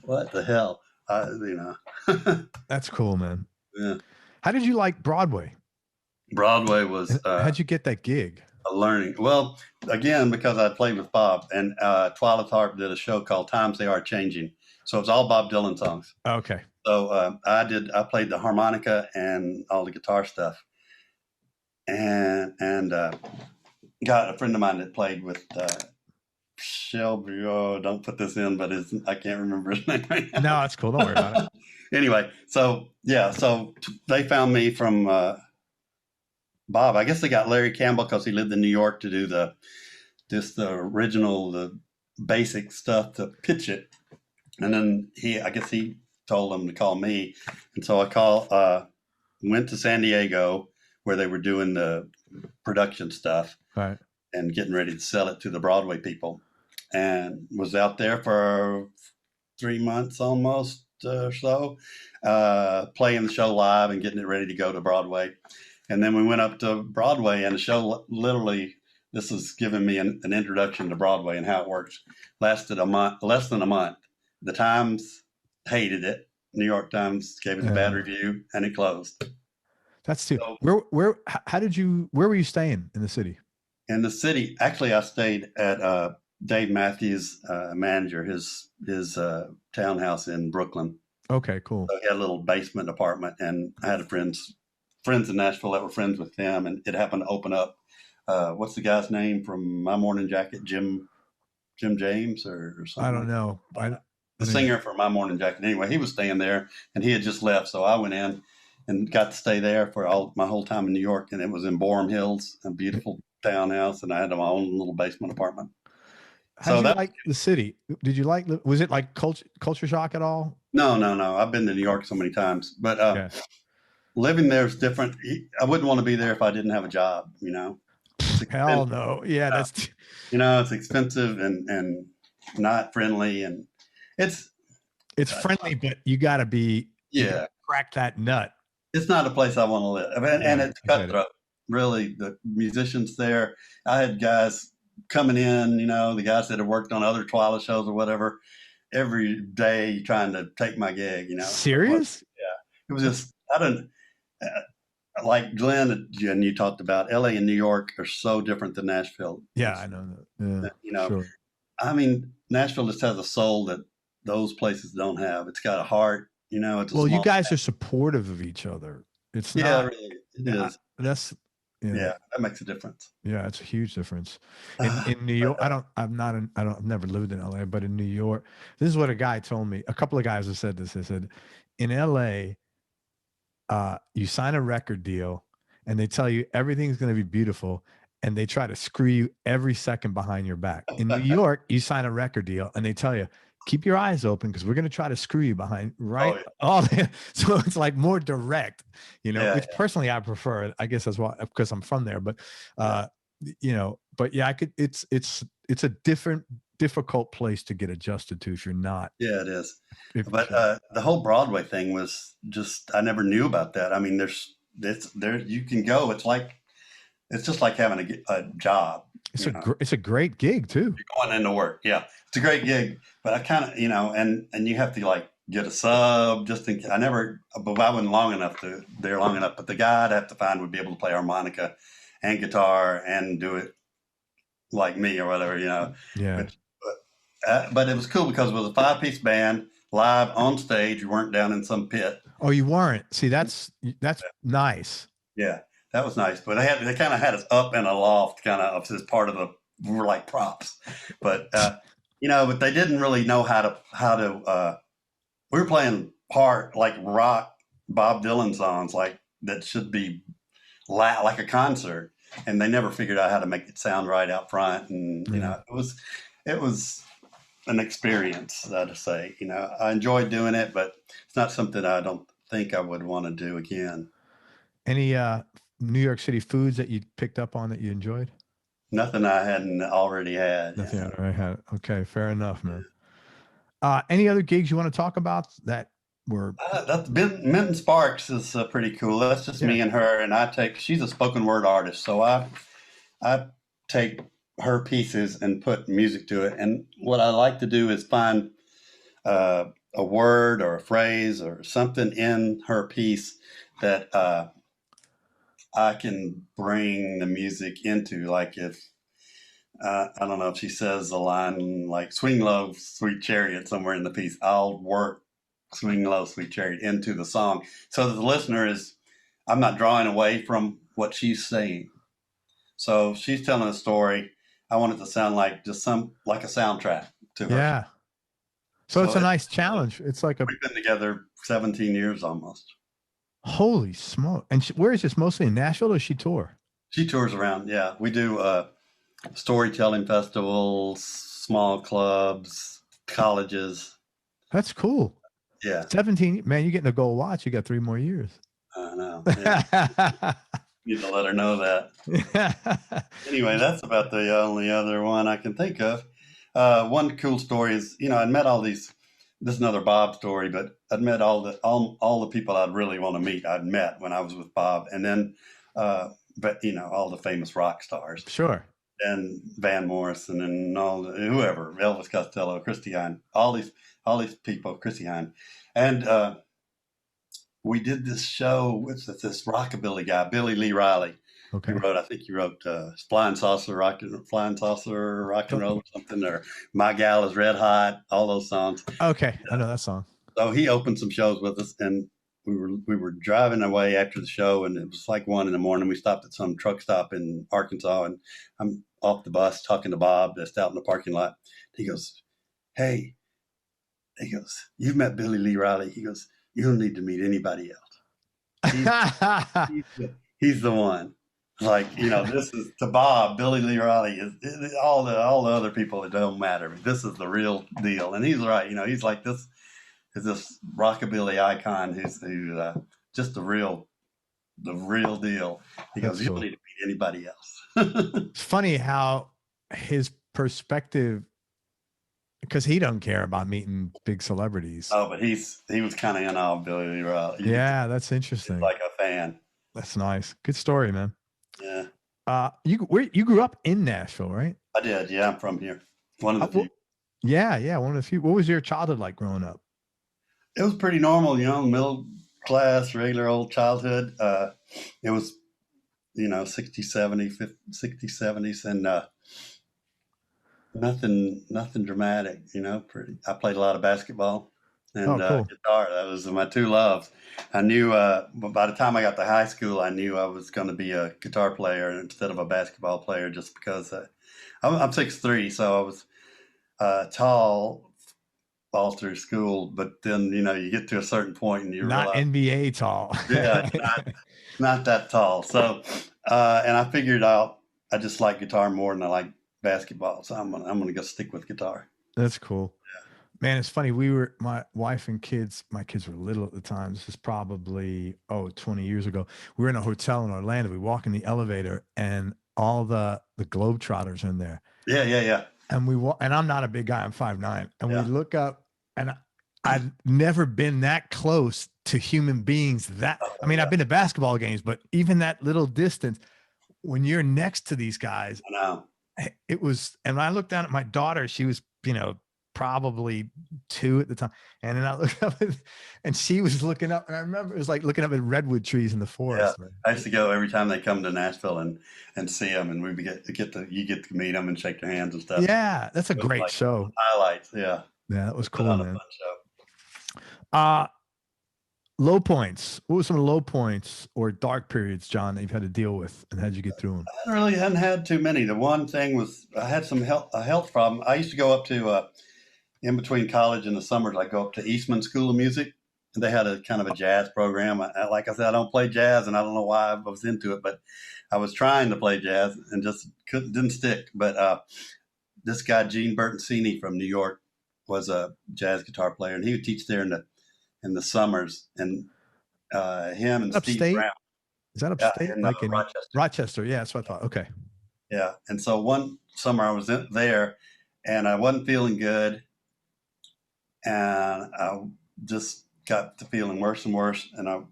What the hell? That's cool, man. Yeah. How did you like Broadway? Broadway was. How'd you get that gig? Learning. Well, again, because I played with Bob, and Twyla's Harp did a show called Times They Are Changing. So it's all Bob Dylan songs. Okay. So I played the harmonica and all the guitar stuff, and got a friend of mine that played with Shelby. Oh, don't put this in, but I can't remember his name right now. No, it's cool. Don't worry about it. Anyway, so they found me from Bob. I guess they got Larry Campbell because he lived in New York to do the basic stuff to pitch it. And then I guess he told them to call me. And so I went to San Diego where they were doing the production stuff, right, and getting ready to sell it to the Broadway people, and was out there for 3 months almost or so, playing the show live and getting it ready to go to Broadway. And then we went up to Broadway, and the show literally, this is giving me an introduction to Broadway and how it works, lasted less than a month. The Times hated it. New York Times gave it a bad review, and it closed. That's too. So, where were you staying in the city? In the city, actually, I stayed at Dave Matthews' manager, his townhouse in Brooklyn. Okay, cool. So he had a little basement apartment, and I had friends in Nashville that were friends with him, and it happened to open up. What's the guy's name from My Morning Jacket? Jim James or something? I don't know. The singer for My Morning Jacket. Anyway, he was staying there, and he had just left, so I went in and got to stay there for my whole time in New York, and it was in Boerum Hills, a beautiful townhouse, and I had my own little basement apartment. How did you like the city? Did you like? Was it like culture shock at all? No. I've been to New York so many times, but living there is different. I wouldn't want to be there if I didn't have a job. You know. Hell no. Yeah, that's. It's expensive and not friendly, and it's friendly, but you got to be crack that nut. It's not a place I want to live, and it's cutthroat. Really, the musicians there. I had guys coming in, the guys that have worked on other Twilight shows or whatever, every day trying to take my gig. Serious? Yeah, it was just like Glenn and you talked about. LA and New York are so different than Nashville. Yeah, I know that. Yeah, sure. I mean, Nashville just has a soul that those places don't have. It's got a heart. It's you guys are supportive of each other. It's not. Really, it is. That's. Yeah, that makes a difference. Yeah, it's a huge difference. In New York, I've never lived in LA, but in New York, this is what a guy told me. A couple of guys have said this. They said, in LA, you sign a record deal and they tell you everything's going to be beautiful, and they try to screw you every second behind your back. In New York, you sign a record deal and they tell you, keep your eyes open because we're going to try to screw you behind, right? So it's like more direct, which personally I prefer. I guess that's why, because I'm from there. But but yeah, it's a difficult place to get adjusted to if you're not. Yeah, it is. But the whole Broadway thing was just, I never knew about that. I mean, there you can go. It's just like having a job. It's a great gig too. You're going into work. Yeah, it's a great gig. But I kind of, and you have to get a sub just in case. I wasn't long enough. But the guy I'd have to find would be able to play harmonica and guitar and do it like me or whatever, Yeah. But it was cool because it was a 5-piece band live on stage. You weren't down in some pit. Oh, you weren't. See, that's nice. Yeah. That was nice, but they kind of had us up in a loft, kind of as part of we were like props, but but they didn't really know how to. We were playing hard, like rock, Bob Dylan songs, like that should be like a concert, and they never figured out how to make it sound right out front, and it was an experience, I'd say. I enjoyed doing it, but it's not something I don't think I would want to do again. Any New York City foods that you picked up on that you enjoyed? Nothing I hadn't already had. Nothing I already had. Okay, fair enough, man. Any other gigs you want to talk about that were? That's Minton Sparks is pretty cool. That's just me and her, and she's a spoken word artist, so I take her pieces and put music to it. And what I like to do is find a word or a phrase or something in her piece that I can bring the music into. Like if I don't know if she says a line like "Swing Low, Sweet Chariot" somewhere in the piece, I'll work "Swing Low, Sweet Chariot" into the song, so that the listener I'm not drawing away from what she's saying. So if she's telling a story, I want it to sound like just like a soundtrack to her. Yeah. So it's a nice challenge. It's like we've been together 17 years almost. Holy smoke. And where is this? Mostly in Nashville, or does she tour? She tours around. Yeah. We do storytelling festivals, small clubs, colleges. That's cool. Yeah. 17, man, you're getting a gold watch. You got 3 more years. I know. Yeah. Need to let her know that. Anyway, that's about the only other one I can think of. One cool story is, I'd met all these. This is another Bob story, but I'd met all the people I'd really want to meet. I'd met when I was with Bob, and then, all the famous rock stars. Sure. And Van Morrison and whoever, Elvis Costello, Christy Hine, all these people, Christy Hine, And we did this show with this rockabilly guy, Billy Lee Riley. Okay. I think he wrote Flying Saucer, Rock and Roll or something, or My Gal is Red Hot, all those songs. Okay, I know that song. So he opened some shows with us, and we were driving away after the show, and it was like 1 a.m. We stopped at some truck stop in Arkansas, and I'm off the bus talking to Bob that's out in the parking lot. He goes, "Hey," he goes, "You've met Billy Lee Riley." He goes, "You don't need to meet anybody else. He's the one." Like, this is to Bob, Billy Lee Riley is all the other people, it don't matter. This is the real deal. And he's right. He's like this rockabilly icon who's just the real deal. He goes, "You don't need to meet anybody else." It's funny how his perspective, because he don't care about meeting big celebrities. Oh, but he was kind of in awe of Billy Lee Riley. Yeah, that's interesting. Like a fan. That's nice. Good story, man. Yeah. You grew up in Nashville, right? I did. Yeah, I'm from here. One of the few. Yeah, one of the few. What was your childhood like growing up? It was pretty normal, middle class, regular old childhood. It was, 60s, 70s, and nothing dramatic, pretty. I played a lot of basketball and cool. guitar. That was my two loves. I knew by the time I got to high school, I knew I was going to be a guitar player instead of a basketball player, just because I'm 6'3", so I was tall all through school. But then, you get to a certain point and you not realize, NBA tall. Yeah, not that tall. So, and I figured out I just like guitar more than I like basketball. So I'm gonna go stick with guitar. That's cool. Yeah. Man, it's funny. My wife and my kids were little at the time. This is probably 20 years ago. We were in a hotel in Orlando. We walk in the elevator and all the Globetrotters are in there. Yeah. And and I'm not a big guy. I'm 5'9", and we look up, and I've never been that close to human beings. I've been to basketball games, but even that little distance, when you're next to these guys, I know. It was, and when I looked down at my daughter, she was, probably 2 at the time. And then I looked up and she was looking up, and I remember it was like looking up at redwood trees in the forest. Yeah. I used to go every time they come to Nashville and see them, and we get to meet them and shake their hands and stuff. Yeah. That's a great show. Highlights. Yeah. Yeah. That was cool, man. Fun show. Low points. What were some low points or dark periods, John, that you've had to deal with, and how'd you get through them? I hadn't had too many. The one thing was I had a health problem. I used to go up to in between college and the summers. I go up to Eastman School of Music, and they had a kind of a jazz program. Like I said, I don't play jazz, and I don't know why I was into it, but I was trying to play jazz and just didn't stick. But this guy Gene Bertoncini from New York was a jazz guitar player, and he would teach there in the summers, and him and upstate? Steve Brown. Is that upstate? In Rochester. Rochester, yeah, that's what I thought. Okay. Yeah, and so one summer I was there, and I wasn't feeling good, and I just got to feeling worse and worse. And I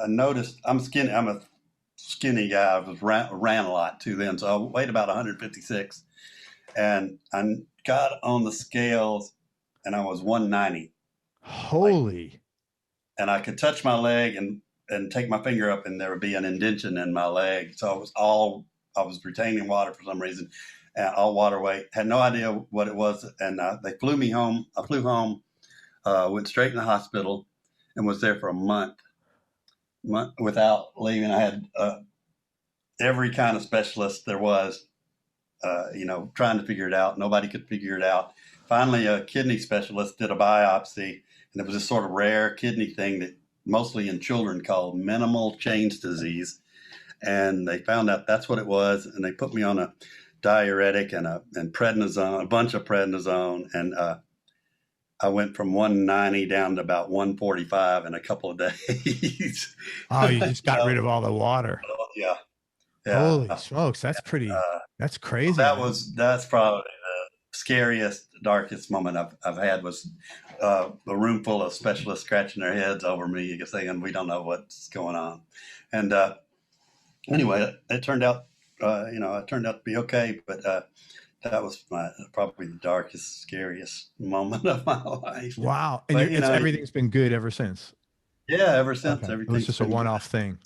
noticed I'm skinny. I'm a skinny guy. I was ran a lot too then, so I weighed about 156, and I got on the scales, and I was 190. Holy. And I could touch my leg and take my finger up, and there would be an indentation in my leg. So I was retaining water for some reason, and all water weight. Had no idea what it was, and they flew me home. I flew home, went straight in the hospital, and was there for a month without leaving. I had every kind of specialist there was, trying to figure it out. Nobody could figure it out. Finally, a kidney specialist did a biopsy. And it was this sort of rare kidney thing that mostly in children called minimal change disease. And they found out that's what it was. And they put me on a diuretic and prednisone, a bunch of prednisone. And I went from 190 down to about 145 in a couple of days. Oh, you just got rid of all the water. Yeah. Holy smokes. That's pretty, that's crazy. That's probably the scariest, darkest moment I've had was a room full of specialists scratching their heads over me, saying, "We don't know what's going on." And anyway, it turned out, to be okay. But that was probably the darkest, scariest moment of my life. Wow. And everything's been good ever since. Yeah, ever since. Okay. It was just a one-off thing.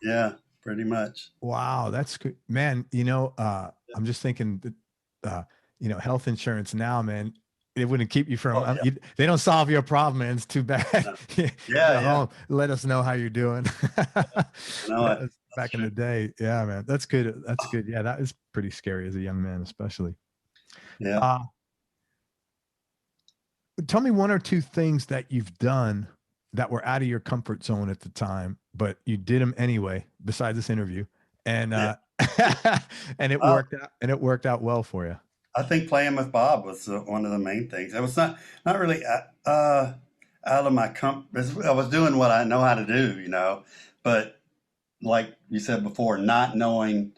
Yeah, pretty much. Wow, that's good, man. I'm just thinking that health insurance now, man, it wouldn't keep you from. They don't solve your problem, man. It's too bad. No. Yeah. Let us know how you're doing. Back in the day, yeah, man, that's good. That's good. Yeah, that is pretty scary as a young man, especially. Yeah. Tell me one or two things that you've done that were out of your comfort zone at the time, but you did them anyway, besides this interview. And, and it worked out, and it worked out well for you. I think playing with Bob was one of the main things. It was not really, out of my comfort. I was doing what I know how to do, but like you said before, not knowing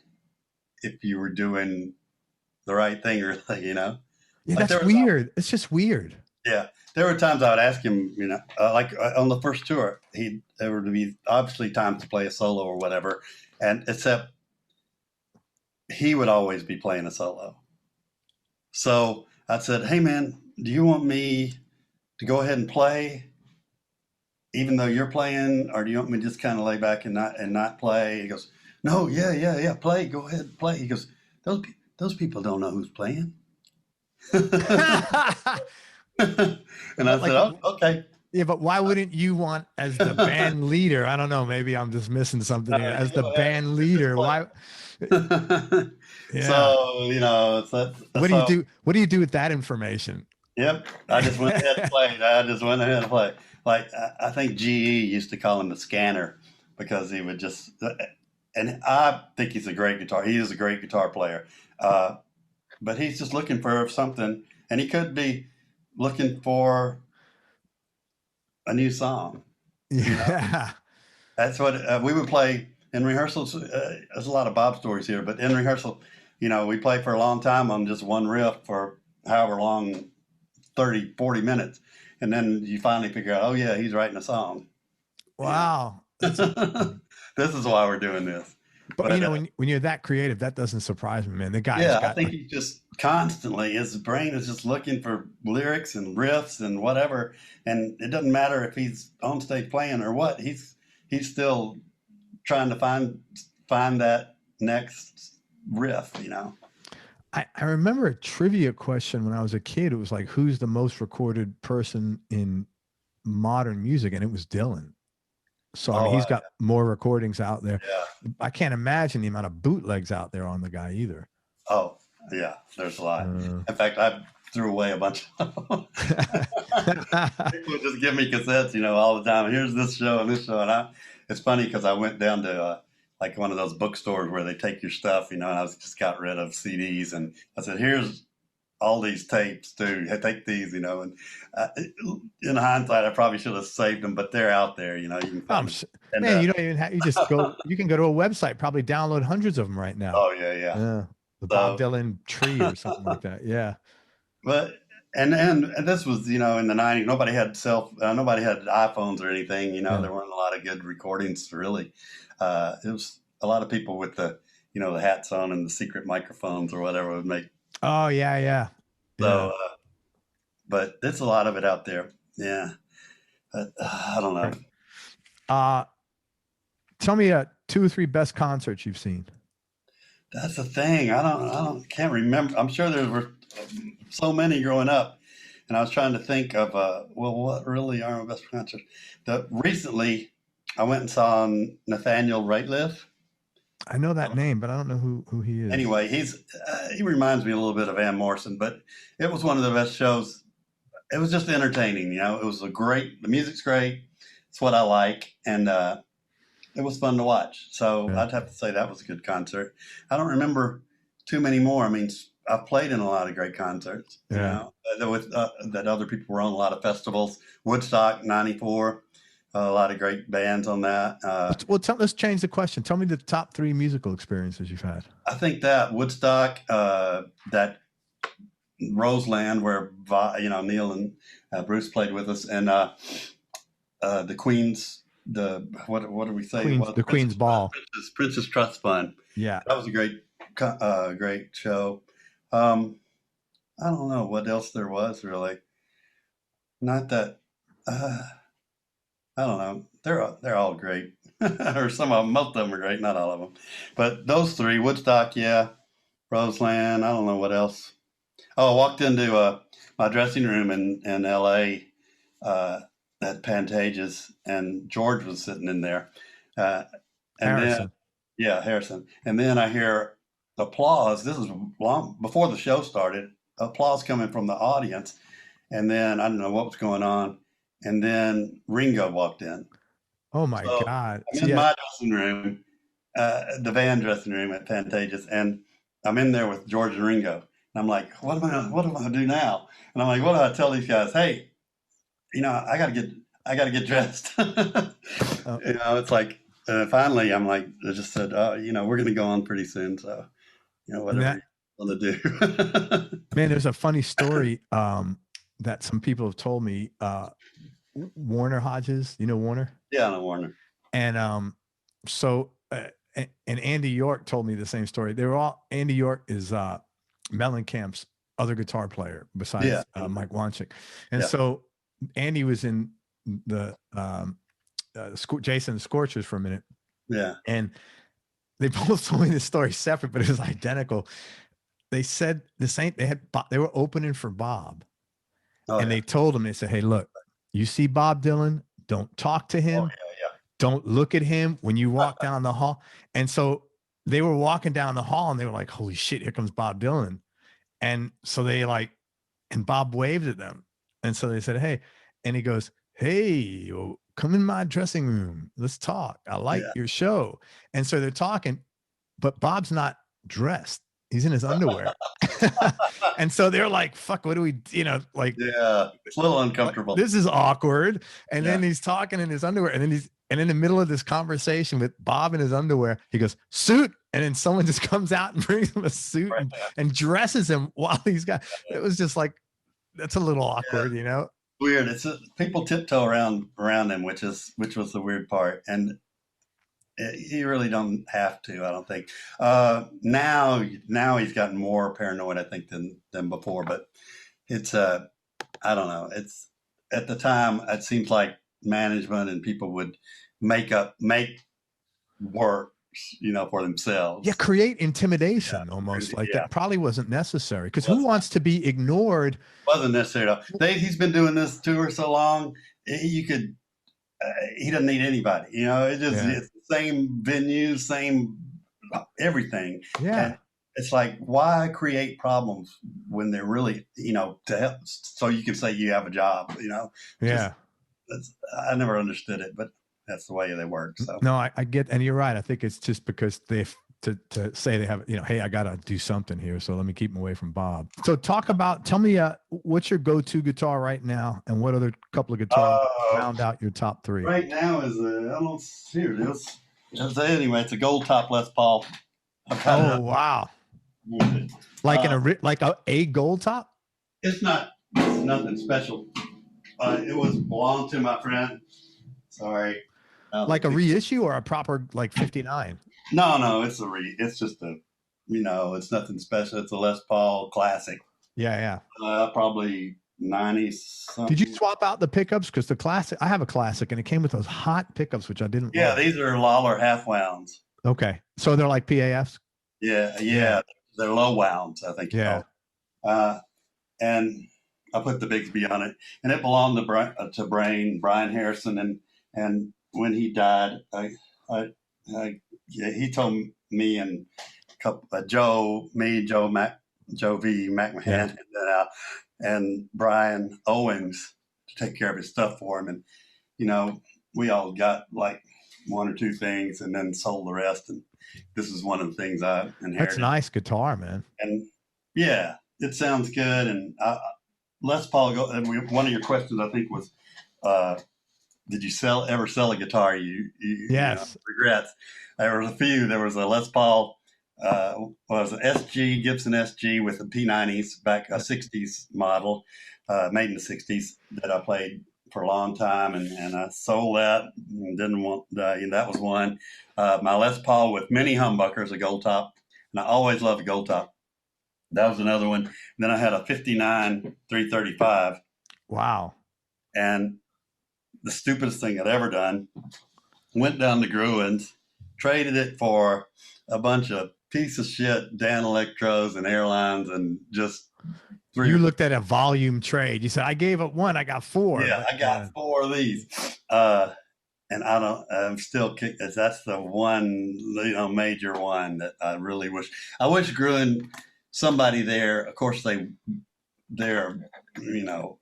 if you were doing the right thing or, Yeah, like that's weird. It's just weird. Yeah. There were times I would ask him, like on the first tour, there would be obviously times to play a solo or whatever, and except he would always be playing a solo. So I said, "Hey man, do you want me to go ahead and play, even though you're playing, or do you want me to just kind of lay back and not play?" He goes, "No, yeah, play, go ahead, play." He goes, "Those people don't know who's playing." And I said, "Oh, okay." Yeah, but why wouldn't you want, as the band leader? I don't know. Maybe I'm just missing something here. As the band leader, why? Yeah. So what do you do? What do you do with that information? Yep, I just went ahead and played. Like I think GE used to call him the scanner because he would just. And I think he's a great guitar. He is a great guitar player, but he's just looking for something, and he could be looking for a new song. Yeah. That's what we would play in rehearsals. There's a lot of Bob stories here, but in rehearsal, we play for a long time on just one riff for however long, 30, 40 minutes. And then you finally figure out, oh yeah, he's writing a song. Wow. This is why we're doing this. But when you're that creative, that doesn't surprise me, man. The guy. Yeah, I think he's just constantly, his brain is just looking for lyrics and riffs and whatever. And it doesn't matter if he's on stage playing or what. He's still trying to find that next riff, I remember a trivia question when I was a kid. It was like, who's the most recorded person in modern music? And it was Dylan. So I mean, he's got more recordings out there. Yeah. I can't imagine the amount of bootlegs out there on the guy either. Oh, yeah, there's a lot. In fact, I threw away a bunch of them. People would just give me cassettes, all the time. Here's this show and this show. And it's funny because I went down to like one of those bookstores where they take your stuff, and I just got rid of CDs. And I said, here's all these tapes too. Take these, and in hindsight, I probably should have saved them, but they're out there, you can find them. Man, you don't even have, you can go to a website, probably download hundreds of them right now. Oh yeah. The Bob Dylan tree or something like that. Yeah. But, and this was, in the 90s, nobody had iPhones or anything, there weren't a lot of good recordings really. It was a lot of people with the, the hats on and the secret microphones or whatever would make. Oh yeah. So, but there's a lot of it out there. Yeah. But, I don't know. Tell me 2 or 3 best concerts you've seen. That's the thing. Can't remember. I'm sure there were so many growing up, and I was trying to think of, what really are my best concerts? Recently, I went and saw Nathaniel Rateliff. I know that name, but I don't know who he is. Anyway, he reminds me a little bit of Van Morrison, but it was one of the best shows. It was just entertaining, It was the music's great. It's what I like, and it was fun to watch. So I'd have to say that was a good concert. I don't remember too many more. I mean, I've played in a lot of great concerts, that other people were on a lot of festivals. Woodstock '94. A lot of great bands on that. Let's change the question. Tell me the top 3 musical experiences you've had. I think that Woodstock, that Roseland, where Neil and Bruce played with us, and the Queen's, what do we say? The Queen's Ball, Princess Trust Fund. Yeah, that was a great show. I don't know what else there was really. Not that. I don't know. They're all great, or some of them. Most of them are great. Not all of them, but those three: Woodstock, yeah, Roseland. I don't know what else. Oh, I walked into my dressing room in L.A. At Pantages, and George was sitting in there, and Harrison. Harrison. And then I hear applause. This is long before the show started. Applause coming from the audience, and then I don't know what was going on. And then Ringo walked in. Oh my God! I'm in my dressing room, the van dressing room at Pantages, and I'm in there with George and Ringo. And I'm like, what am I gonna do now? And I'm like, what do I tell these guys? Hey, I gotta get dressed. It's like finally I'm like, I just said, we're gonna go on pretty soon, so whatever you want to do. Man, there's a funny story that some people have told me. Warner Hodges, Warner? Yeah, I know Warner. And so and Andy York told me the same story. They were all Andy York is Mellencamp's other guitar player besides Mike Wanchik. And so Andy was in the Jason Scorchers for a minute. Yeah. And they both told me this story separate, but it was identical. They said the same. They were opening for Bob. And they told him, they said, hey, look, you see Bob Dylan, don't talk to him. Don't look at him when you walk down the hall. And so they were walking down the hall and they were like, holy shit, here comes Bob Dylan. And so and Bob waved at them. And so they said, hey, and he goes, hey, come in my dressing room. Let's talk. I like your show. And so they're talking, but Bob's not dressed. He's in his underwear. And so they're like, fuck, what do we, it's a little uncomfortable. This is awkward. And then he's talking in his underwear. And then in the middle of this conversation with Bob in his underwear, he goes, suit. And then someone just comes out and brings him a suit and dresses him while he's got, it was just like, that's a little awkward, Weird. It's people tiptoe around him, which was the weird part. And you really don't have to, I don't think. Now he's gotten more paranoid, I think, than before. But it's I don't know. It's at the time it seems like management and people would make work, for themselves. Yeah, create intimidation almost like that. Probably wasn't necessary because who wants to be ignored? Wasn't necessary. He's been doing this tour so long. He doesn't need anybody. It's the same venue, same everything. Yeah. And it's like, why create problems when they're really, to help, so you can say you have a job, Yeah. I never understood it, but that's the way they work. So no, I get, and you're right. I think it's just because they to say they have, hey, I got to do something here. So let me keep them away from Bob. So tell me, what's your go-to guitar right now? And what other couple of guitars round out your top three? Right now is here it is. Anyway, it's a gold top Les Paul. Oh, wow. Like a gold top? It's nothing special. It belonged to my friend. Sorry. Like a reissue or a proper 59? No, it's just it's nothing special. It's a Les Paul classic. Yeah. Probably 90 something. Did you swap out the pickups? Because the classic, I have a classic and it came with those hot pickups, which I didn't like. These are Lawler half wounds. Okay. So they're like PAFs? Yeah. They're low wounds, I think. Yeah. And I put the Bigsby on it, and it belonged to Brian Harrison, and when he died, he told me and Joe V. McMahon, and Brian Owens to take care of his stuff for him, and we all got like one or two things, and then sold the rest, and this is one of the things I inherited. That's nice guitar, man. And yeah, it sounds good, and Les Paul. One of your questions, I think, was, did you ever sell a guitar? Yes. Regrets. There was a few. There was a Les Paul, was an SG, Gibson SG with the P90s, back a 60s model, made in the 60s, that I played for a long time, and I sold that and didn't want, that was one. My Les Paul with many humbuckers, a gold top, and I always loved a gold top. That was another one. And then I had a 59 335. Wow. And the stupidest thing I'd ever done, went down to Gruen's, traded it for a bunch of piece of shit Dan Electros and Airlines, and just you looked at a volume trade. You said, I gave up one, I got four. Yeah, I got four of these. And I'm still kicked. That's the one, major one that I really wish. I wish Gruen, somebody there, of course they're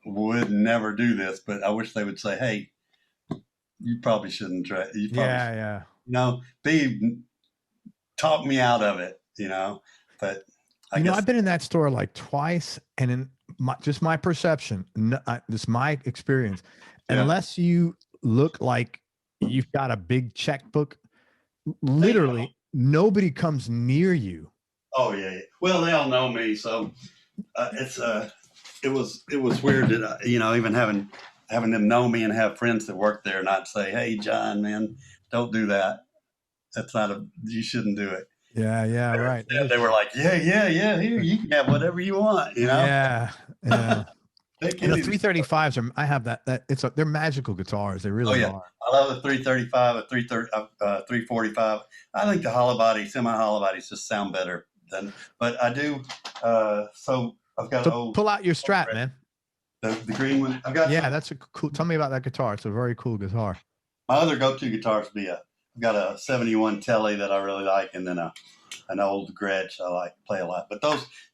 would never do this, but I wish they would say, hey, you probably shouldn't try. Talk me out of it, but I guess I've been in that store like twice, and in my perception, this is my experience, unless you look like you've got a big checkbook, literally nobody comes near you. Oh yeah. Well, they all know me, so it was weird that even having them know me and have friends that work there, not say, hey John, man, don't do that. That's you shouldn't do it. Yeah, right. They were like, yeah, here, you can have whatever you want, Yeah. The 335s I have that they're magical guitars. They really are. I love the 335, a 345. I think the hollow body, semi-hollow bodies just sound better but I do. So I've got pull out your Strat, man. The green one. I've got. Yeah, that's a cool. Tell me about that guitar. It's a very cool guitar. My other go-to guitars would be I've got a 71 Telly that I really like, and then an old Gretsch I play a lot. But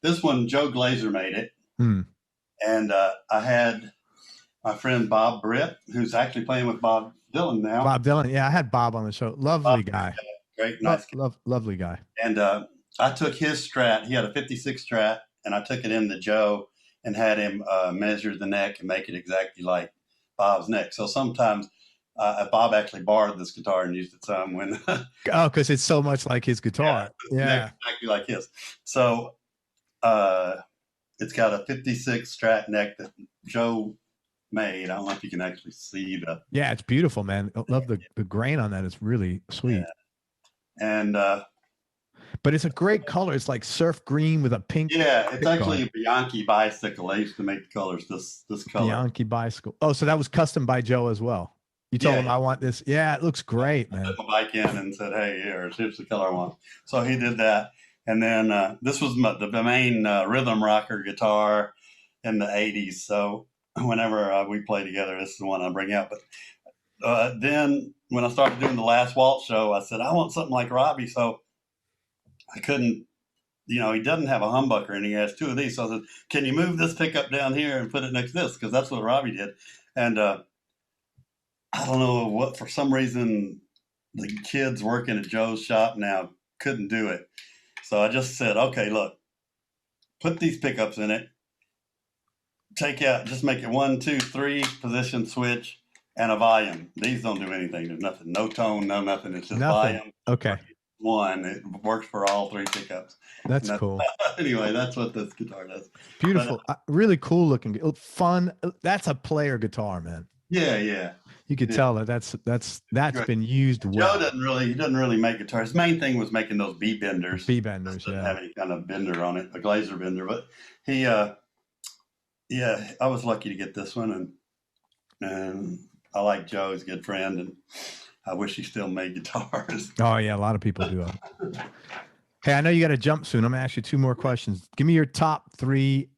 this one, Joe Glazer made it. And I had my friend Bob Britt, who's actually playing with Bob Dylan now. Bob Dylan, yeah, I had Bob on the show. Lovely guy. Great, nice, lovely guy. And I took his Strat. He had a 56 Strat, and I took it into Joe and had him measure the neck and make it exactly like Bob's neck. So sometimes Bob actually borrowed this guitar and used it some when. Because it's so much like his guitar. Yeah. Exactly like his. So it's got a 56 Strat neck that Joe made. I don't know if you can actually see the. Yeah, it's beautiful, man. I love the grain on that. It's really sweet. Yeah. And but it's a great color. It's like surf green with a pink. Yeah, it's actually a Bianchi bicycle. I used to make the colors this color. Bianchi bicycle. Oh, so that was custom by Joe as well. You told him I want this. Yeah, it looks great, man. I put my bike in and said, hey, here's the color I want. So he did that. And then this was the main rhythm rocker guitar in the 80s. So whenever we play together, this is the one I bring out. But then when I started doing the Last Waltz show, I said, I want something like Robbie. So I couldn't, he doesn't have a humbucker and he has two of these. So I said, can you move this pickup down here and put it next to this? Because that's what Robbie did. And I don't know what, for some reason, the kids working at Joe's shop now couldn't do it. So I just said, okay, look, put these pickups in it, take out, just make it 1, 2, 3 position switch and a volume. These don't do anything. There's nothing, no tone, no nothing. It's just volume. Okay. One, it works for all 3 pickups. That's cool. Anyway, that's what this guitar does. Beautiful. Really cool looking. Fun. That's a player guitar, man. Yeah. You could tell that's been used well. Joe he doesn't really make guitars. His main thing was making those B benders. Doesn't have any kind of bender on it, a Glazer bender. But he, I was lucky to get this one, and I like Joe. He's a good friend, and I wish he still made guitars. Oh yeah, a lot of people do. Hey, I know you got to jump soon. I'm gonna ask you 2 more questions. Give me your top 3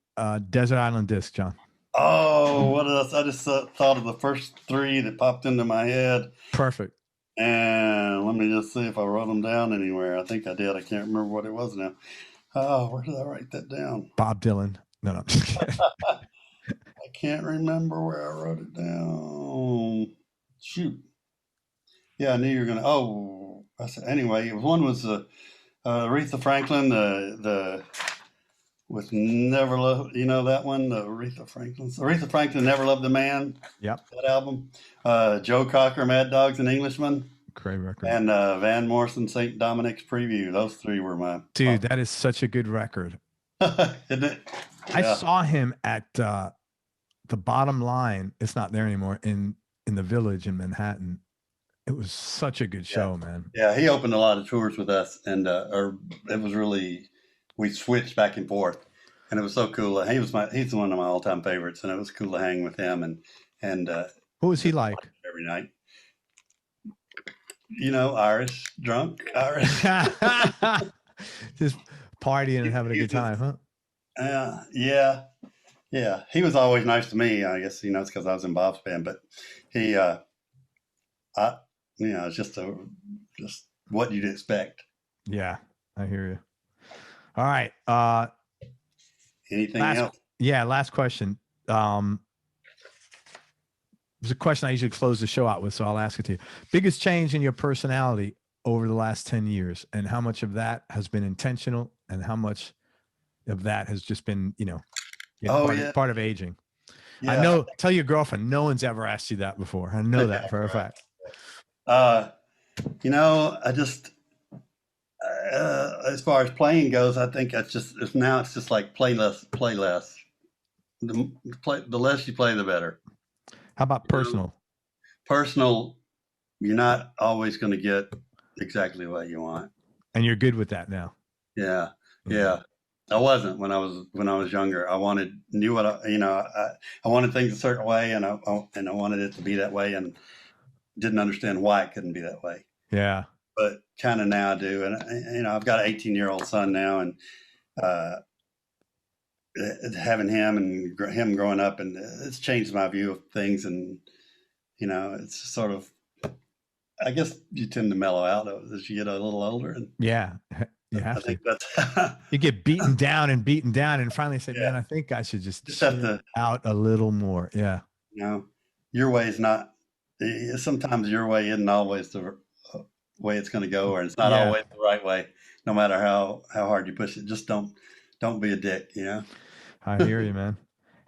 Desert Island discs, John. Oh, what else? I just thought of the first 3 that popped into my head. Perfect. And let me just see if I wrote them down anywhere. I think I did. I can't remember what it was now. Oh, where did I write that down? Bob Dylan. No, I'm just kidding. I can't remember where I wrote it down. Shoot. Yeah, I knew you were going to. Oh, I said, anyway, one was Aretha Franklin, the with Never Love, that one, Aretha Franklin. Aretha Franklin, Never Loved a Man. Yep. That album. Joe Cocker, Mad Dogs and Englishmen. Great record. And Van Morrison, St. Dominic's Preview. Those 3 were my. Dude, that is such a good record. Isn't it? Yeah. I saw him at the Bottom Line. It's not there anymore, in the Village in Manhattan. It was such a good show, man. Yeah, he opened a lot of tours with us, and it was really we switched back and forth, and it was so cool. He's one of my all-time favorites, and it was cool to hang with him. And what was he like every night? Irish, drunk Irish. Just partying and having a good time, huh? Yeah. He was always nice to me. I guess, it's because I was in Bob's band, but he, it's just what you'd expect. Yeah, I hear you. All right. Anything else? Yeah. Last question. There's a question I usually close the show out with, so I'll ask it to you. Biggest change in your personality over the last 10 years, and how much of that has been intentional and how much of that has just been, part of aging? Yeah. I know, tell your girlfriend, no one's ever asked you that before. I know that for a fact. I just, as far as playing goes, I think it's just like play less. The less you play, the better. How about personal? Personal, you're not always going to get exactly what you want, and you're good with that now. Yeah. I wasn't when I was younger. I wanted things a certain way, and I wanted it to be that way, and didn't understand why it couldn't be that way. Yeah. But kind of now I do, and I've got an 18-year-old son now, and having him and him growing up, and it's changed my view of things, and it's sort of, I guess you tend to mellow out as you get a little older, and yeah, you have I think to. That's you get beaten down, and finally say, man, I think I should just have to out a little more. Yeah, your way is not. Sometimes your way isn't always the way it's going to go, or it's not always the right way, no matter how hard you push it. Just don't be a dick, I hear you, man.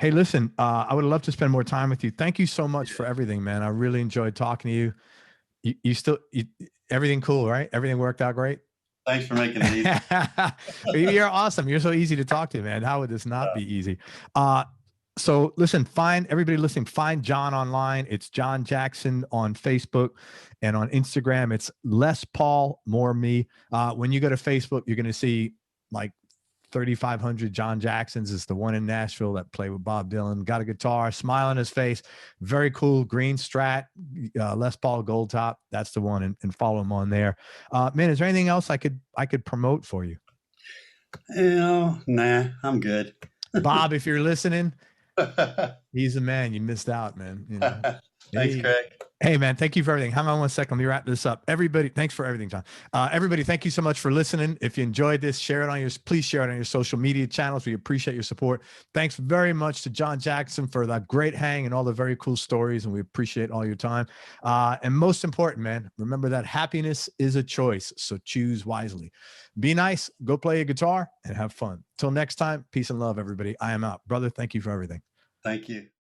Hey, listen, I would love to spend more time with you. Thank you so much for everything, man. I really enjoyed talking to you. You everything cool, right? Everything worked out great? Thanks for making it easy. You're awesome. You're so easy to talk to, man. How would this not be easy? So listen, everybody listening, find John online. It's John Jackson on Facebook, and on Instagram, it's Les Paul, More Me. When you go to Facebook, you're going to see like 3,500 John Jacksons. Is the one in Nashville that played with Bob Dylan. Got a guitar, smile on his face. Very cool. Green Strat, Les Paul Gold Top. That's the one, and follow him on there. Man, is there anything else I could promote for you? Nah, I'm good. Bob, if you're listening, he's the man. You missed out, man. Thanks, Craig. Hey, man, thank you for everything. Hang on one second. Let me wrap this up. Everybody, thanks for everything, John. Everybody, thank you so much for listening. If you enjoyed this, please share it on your social media channels. We appreciate your support. Thanks very much to John Jackson for that great hang and all the very cool stories, and we appreciate all your time. And most important, man, remember that happiness is a choice, so choose wisely. Be nice, go play a guitar, and have fun. Till next time, peace and love, everybody. I am out. Brother, thank you for everything. Thank you.